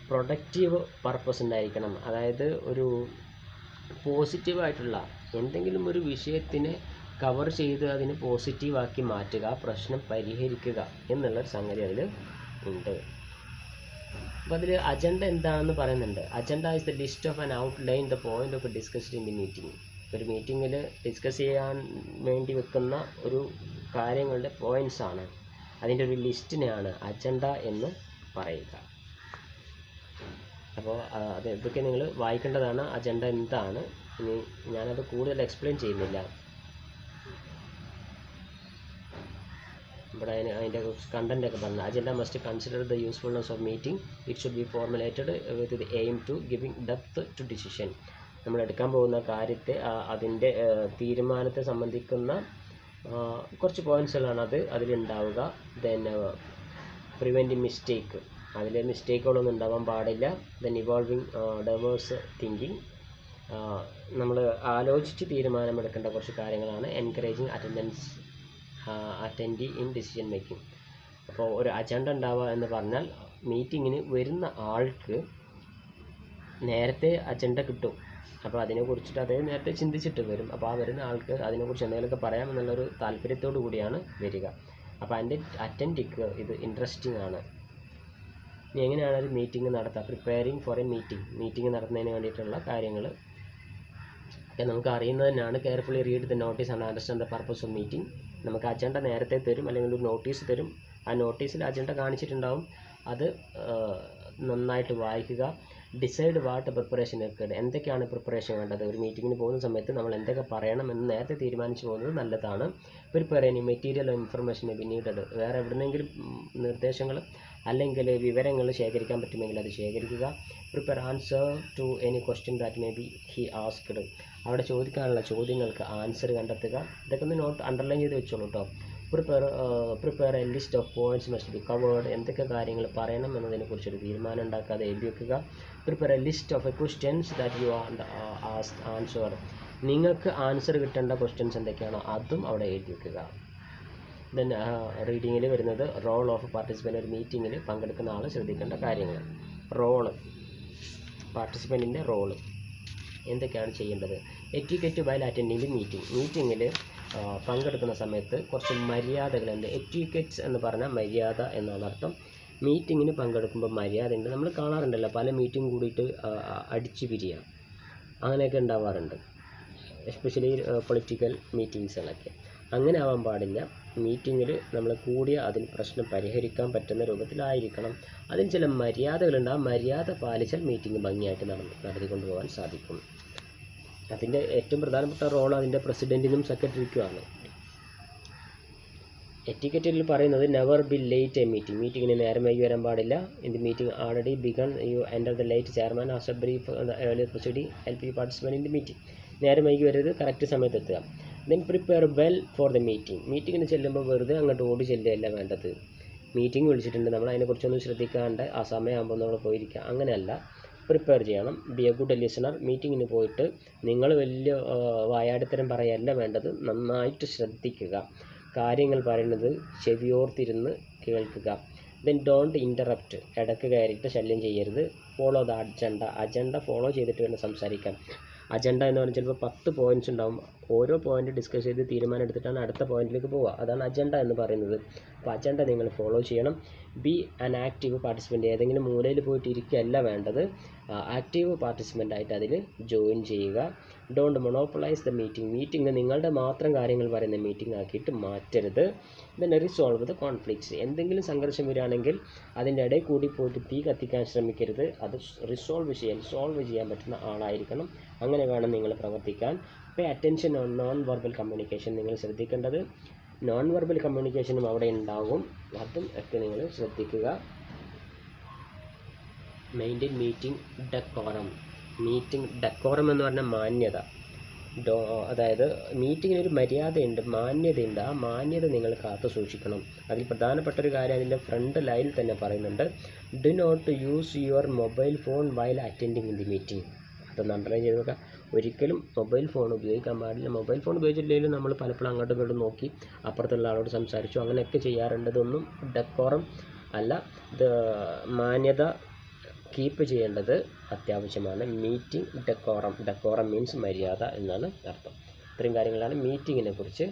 പ്രൊഡക്റ്റീവ് പർപ്പസ് ഉണ്ടായിരിക്കണം. അതായത് ഒരു പോസിറ്റീവായിട്ടുള്ള എന്തെങ്കിലും ഒരു വിഷയത്തിനെ കവർ ചെയ്ത് അതിനെ പോസിറ്റീവാക്കി മാറ്റുക, പ്രശ്നം പരിഹരിക്കുക എന്നുള്ളൊരു സംഗതി അതിൽ ഉണ്ട്. അപ്പോൾ അതിൽ അജണ്ട എന്താണെന്ന് പറയുന്നുണ്ട്. Agenda is the list of an outline the point of discussed in the meeting. ഒരു മീറ്റിങ്ങിൽ ഡിസ്കസ് ചെയ്യാൻ വേണ്ടി വെക്കുന്ന ഒരു കാര്യങ്ങളുടെ പോയിൻറ്റ്സ് ആണ്, അതിൻ്റെ ഒരു ലിസ്റ്റിനെയാണ് അജണ്ട എന്ന് പറയുക. അപ്പോൾ ഇതൊക്കെ നിങ്ങൾ വായിക്കേണ്ടതാണ്. അജണ്ട എന്താണ്, ഇനി ഞാനത് കൂടുതൽ എക്സ്പ്ലെയിൻ ചെയ്യുന്നില്ല. ഇവിടെ അതിൻ്റെ കണ്ടൻറ്റൊക്കെ പറഞ്ഞു. Agenda must consider the usefulness of meeting. It should be formulated with the aim to giving depth to decision. നമ്മൾ എടുക്കാൻ പോകുന്ന കാര്യത്തെ, അതിൻ്റെ തീരുമാനത്തെ സംബന്ധിക്കുന്ന കുറച്ച് പോയിൻറ്റ്സുകളാണ് അതിലുണ്ടാവുക. ദെൻ പ്രിവെൻറ്റിംഗ് മിസ്റ്റേക്ക്, അതിൽ മിസ്റ്റേക്കുകളൊന്നും ഉണ്ടാവാൻ പാടില്ല. ദെൻ ഇവോൾവിങ് ഡൈവേഴ്സ് തിങ്കിങ്, നമ്മൾ ആലോചിച്ച് തീരുമാനമെടുക്കേണ്ട കുറച്ച് കാര്യങ്ങളാണ്. Encouraging attendee in decision making. അപ്പോൾ ഒരു അജണ്ട ഉണ്ടാവുക എന്ന് പറഞ്ഞാൽ മീറ്റിങ്ങിന് വരുന്ന ആൾക്ക് നേരത്തെ അജണ്ട കിട്ടും. അപ്പോൾ അതിനെക്കുറിച്ചിട്ട് അദ്ദേഹം നേരത്തെ ചിന്തിച്ചിട്ട് വരും. അപ്പോൾ ആ വരുന്ന ആൾക്ക് അതിനെക്കുറിച്ച് എന്തെങ്കിലുമൊക്കെ താല്പര്യത്തോടു കൂടിയാണ് വരിക. അപ്പോൾ അതിൻ്റെ അറ്റൻഡിക്ക് ഇത് ഇൻട്രസ്റ്റിംഗ് ആണ്. ഇനി എങ്ങനെയാണ് ഒരു മീറ്റിംഗ് നടത്തുക, പ്രിപ്പയറിങ് ഫോർ എ മീറ്റിംഗ് നടത്തുന്നതിന് വേണ്ടിയിട്ടുള്ള കാര്യങ്ങൾ നമുക്ക് അറിയുന്നത് തന്നെയാണ്. Carefully read the notice and understand the purpose of meeting. നമുക്ക് അജണ്ട നേരത്തെ തരും, അല്ലെങ്കിൽ ഒരു നോട്ടീസ് തരും. ആ നോട്ടീസിൽ അജണ്ട കാണിച്ചിട്ടുണ്ടാവും, അത് നന്നായിട്ട് വായിക്കുക. ഡിസൈഡ് വാട്ട് പ്രിപ്പറേഷൻ റിക്വയർഡ്, എന്തൊക്കെയാണ് പ്രിപ്പറേഷൻ വേണ്ടത്. ഒരു മീറ്റിങ്ങിന് പോകുന്ന സമയത്ത് നമ്മൾ എന്തൊക്കെ പറയണമെന്ന് നേരത്തെ തീരുമാനിച്ച് പോകുന്നത് നല്ലതാണ്. Prepare any material information be needed, വേറെ എവിടുന്നെങ്കിലും നിർദ്ദേശങ്ങൾ അല്ലെങ്കിൽ വിവരങ്ങൾ ശേഖരിക്കാൻ പറ്റുമെങ്കിൽ അത് ശേഖരിക്കുക. Prepare answer to any question that may be he asked, അവിടെ ചോദിക്കാനുള്ള ചോദ്യങ്ങൾക്ക് ആൻസർ കണ്ടെത്തുക. ഇതൊക്കെ ഒന്ന് നോട്ട് അണ്ടർലൈൻ ചെയ്ത് വെച്ചോളൂ കേട്ടോ. Prepare A list of points must be covered, എന്തൊക്കെ കാര്യങ്ങൾ പറയണം എന്നതിനെക്കുറിച്ചൊരു തീരുമാനം ഉണ്ടാക്കാതെ എഴുതി വെക്കുക. Prepare A list of A questions that you answer, നിങ്ങൾക്ക് ആൻസർ കിട്ടേണ്ട ക്വസ്റ്റ്യൻസ് എന്തൊക്കെയാണോ അതും അവിടെ എഴുതി വെക്കുക. ദെൻ റീഡിങ്ങിൽ വരുന്നത് റോൾ ഓഫ് പാർട്ടിസിപ്പൻ്റ്, ഒരു മീറ്റിങ്ങിൽ പങ്കെടുക്കുന്ന ആൾ ശ്രദ്ധിക്കേണ്ട കാര്യങ്ങൾ. പാർട്ടിസിപ്പൻറ്റിൻ്റെ റോള് എന്തൊക്കെയാണ് ചെയ്യേണ്ടത്. എറ്റിക്കറ്റ് വൈൽ അറ്റൻഡിങ് ദി മീറ്റിങ്ങിൽ പങ്കെടുക്കുന്ന സമയത്ത് കുറച്ച് മര്യാദകളുണ്ട്. എറ്റിക്കറ്റ്സ് എന്ന് പറഞ്ഞാൽ മര്യാദ എന്നാണ് അർത്ഥം. മീറ്റിങ്ങിന് പങ്കെടുക്കുമ്പോൾ മര്യാദയുണ്ട്. നമ്മൾ കാണാറുണ്ടല്ലോ പല മീറ്റിംഗ് കൂടിയിട്ട് അടിച്ചു പിരിയുക, അങ്ങനെയൊക്കെ ഉണ്ടാവാറുണ്ട്, എസ്പെഷ്യലി പൊളിറ്റിക്കൽ മീറ്റിങ്സുകളൊക്കെ. അങ്ങനെ ആവാൻ പാടില്ല. മീറ്റിങ്ങിൽ നമ്മൾ കൂടിയ അതിന് പ്രശ്നം പരിഹരിക്കാൻ പറ്റുന്ന രൂപത്തിലായിരിക്കണം. അതിന് ചില മര്യാദകളുണ്ട്. ആ മര്യാദ പാലിച്ചാൽ മീറ്റിംഗ് ഭംഗിയായിട്ട് നടത്തിക്കൊണ്ടു പോകാൻ സാധിക്കും. അതിൻ്റെ ഏറ്റവും പ്രധാനപ്പെട്ട റോൾ അതിൻ്റെ പ്രസിഡൻറ്റിനും സെക്രട്ടറിക്കുമാണ്. എറ്റിക്കറ്റിൽ പറയുന്നത് നെവർ ബി ലേറ്റ് എ മീറ്റിങ്ങിന് നേരം വൈകി വരാൻ പാടില്ല. In the meeting already begun you enter the late chairman as a brief earlier proceeding help you participate in the meeting. നേരം വൈകി വരരുത്, കറക്റ്റ് സമയത്ത് എത്തുക. Then prepare well for the മീറ്റിങ്ങിന് ചെല്ലുമ്പോൾ വെറുതെ അങ്ങോട്ട് ഓടി ചെല്ലുകയല്ല വേണ്ടത്. മീറ്റിംഗ് വിളിച്ചിട്ടുണ്ട്, നമ്മൾ അതിനെക്കുറിച്ചൊന്നും ശ്രദ്ധിക്കാണ്ട് ആ സമയമാകുമ്പോൾ നമ്മൾ പോയിരിക്കുക, അങ്ങനെയല്ല. പ്രിപ്പയർ ചെയ്യണം. ബി എ ഗുഡ് ലിസണർ, മീറ്റിങ്ങിന് പോയിട്ട് നിങ്ങൾ വലിയ വായാടിത്തരം പറയല്ല വേണ്ടത്, നന്നായിട്ട് ശ്രദ്ധിക്കുക, കാര്യങ്ങൾ പറയുന്നത് ചെവിയോർത്തിരുന്ന് കേൾക്കുക. ദെൻ ഡോണ്ട് ഇൻ്ററപ്റ്റ്, ഇടയ്ക്ക് കയറിയിട്ട് ശല്യം ചെയ്യരുത്. ഫോളോ ദ അജണ്ട ഫോളോ ചെയ്തിട്ട് വേണം സംസാരിക്കാൻ. അജണ്ട എന്ന് പറഞ്ഞാൽ ചിലപ്പോൾ 10 പോയിൻറ്റ്സ് ഉണ്ടാവും. ഓരോ പോയിൻ്റ് ഡിസ്കസ് ചെയ്ത് തീരുമാനം എടുത്തിട്ടാണ് അടുത്ത പോയിന്റിലേക്ക് പോവുക. അതാണ് അജണ്ട എന്ന് പറയുന്നത്. അപ്പോൾ അജണ്ട നിങ്ങൾ ഫോളോ ചെയ്യണം. ബി ആൻ ആക്റ്റീവ് പാർട്ടിസിപ്പൻറ്റ്, ഏതെങ്കിലും മൂലയിൽ പോയിട്ട് ഇരിക്കുകയല്ല വേണ്ടത്, ആക്റ്റീവ് പാർട്ടിസിപ്പൻ്റ് ആയിട്ട് അതിൽ ജോയിൻ ചെയ്യുക. ഡോണ്ട് മൊണോപ്പൊളൈസ് ദ മീറ്റിംഗ് നിങ്ങളുടെ മാത്രം കാര്യങ്ങൾ പറയുന്ന മീറ്റിംഗ് ആക്കിയിട്ട് മാറ്റരുത്. ദെൻ റിസോൾവ് ദ കോൺഫ്ലിക്ട്സ്, എന്തെങ്കിലും സംഘർഷം വരികയാണെങ്കിൽ അതിൻ്റെ ഇടയിൽ കൂടി പോയിട്ട് തീ കത്തിക്കാൻ ശ്രമിക്കരുത്. അത് സോൾവ് ചെയ്യാൻ പറ്റുന്ന ആളായിരിക്കണം. അങ്ങനെ വേണം നിങ്ങൾ പ്രവർത്തിക്കാൻ. Pay attention on non verbal communication, നിങ്ങൾ ശ്രദ്ധിക്കേണ്ടത് നോൺ വെർബൽ കമ്മ്യൂണിക്കേഷനും അവിടെ ഉണ്ടാകും, അതും ഒക്കെ നിങ്ങൾ ശ്രദ്ധിക്കുക. മെയിൻറ്റെയിൻ മീറ്റിംഗ് ഡെക്കോറം എന്ന് പറഞ്ഞാൽ മാന്യത. അതായത് മീറ്റിങ്ങിനൊരു മര്യാദയുണ്ട്, മാന്യതയുണ്ട്. ആ മാന്യത നിങ്ങൾ കാത്തു സൂക്ഷിക്കണം. അതിൽ പ്രധാനപ്പെട്ട ഒരു കാര്യം അതിൻ്റെ ഫ്രണ്ട് ലൈനിൽ തന്നെ പറയുന്നുണ്ട്, do not use your mobile phone while attending in the meeting. അതൊന്ന് അണ്ടർലൈൻ ചെയ്ത് നോക്കുക. ഒരിക്കലും മൊബൈൽ ഫോൺ ഉപയോഗിക്കാൻ പാടില്ല. മൊബൈൽ ഫോൺ ഉപയോഗിച്ചില്ലെങ്കിലും നമ്മൾ പലപ്പോഴും അങ്ങോട്ടും ഇങ്ങോട്ടും നോക്കി അപ്പുറത്തുള്ള ആളോട് സംസാരിച്ചു, അങ്ങനെയൊക്കെ ചെയ്യാറുണ്ട്. ഇതൊന്നും ഡെക്കോറം അല്ല. ഇത് മാന്യത കീപ്പ് ചെയ്യേണ്ടത് അത്യാവശ്യമാണ്. മീറ്റിംഗ് ഡെക്കോറം മീൻസ് മര്യാദ എന്നാണ് അർത്ഥം. ഇത്രയും കാര്യങ്ങളാണ് മീറ്റിങ്ങിനെ കുറിച്ച്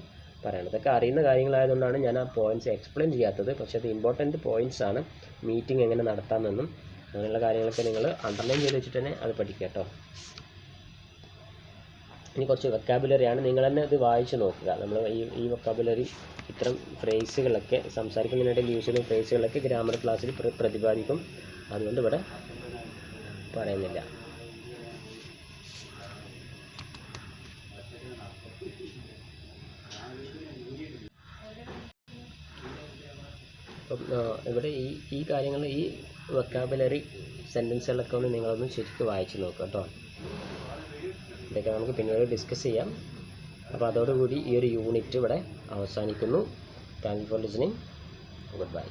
പറയുന്നത്. ഇതൊക്കെ അറിയുന്ന കാര്യങ്ങളായതുകൊണ്ടാണ് ഞാൻ ആ പോയിൻറ്റ്സ് എക്സ്പ്ലെയിൻ ചെയ്യാത്തത്. പക്ഷേ അത് ഇമ്പോർട്ടൻറ്റ് പോയിൻറ്റ്സ് ആണ്. മീറ്റിംഗ് എങ്ങനെ നടത്താമെന്നും അങ്ങനെയുള്ള കാര്യങ്ങളൊക്കെ നിങ്ങൾ അണ്ടർലൈൻ ചെയ്ത് വെച്ചിട്ട് തന്നെ അത് പഠിക്കുക കേട്ടോ. ഇനി കുറച്ച് വെക്കാബുലറിയാണ്, നിങ്ങൾ തന്നെ ഇത് വായിച്ച് നോക്കുക. നമ്മൾ ഈ വെക്കാബുലറി ഇത്തരം ഫ്രേസുകളൊക്കെ സംസാരിക്കുന്നതിനിടയിൽ യൂസ് ചെയ്യുന്ന ഫ്രേസുകളൊക്കെ ഗ്രാമർ ക്ലാസ്സിൽ പ്രതിപാദിക്കും. അതുകൊണ്ട് ഇവിടെ പറയുന്നില്ല. അപ്പം ഇവിടെ ഈ കാര്യങ്ങൾ, ഈ വെക്കാബുലറി സെൻറ്റൻസുകളൊക്കെ ഒന്ന് നിങ്ങളൊന്ന് ശരിക്കും വായിച്ച് നോക്കുക കേട്ടോ. ഇതൊക്കെ നമുക്ക് പിന്നീട് ഡിസ്കസ് ചെയ്യാം. അപ്പോൾ അതോടുകൂടി ഈ ഒരു യൂണിറ്റ് ഇവിടെ അവസാനിക്കുന്നു. Thank you for listening. Good bye.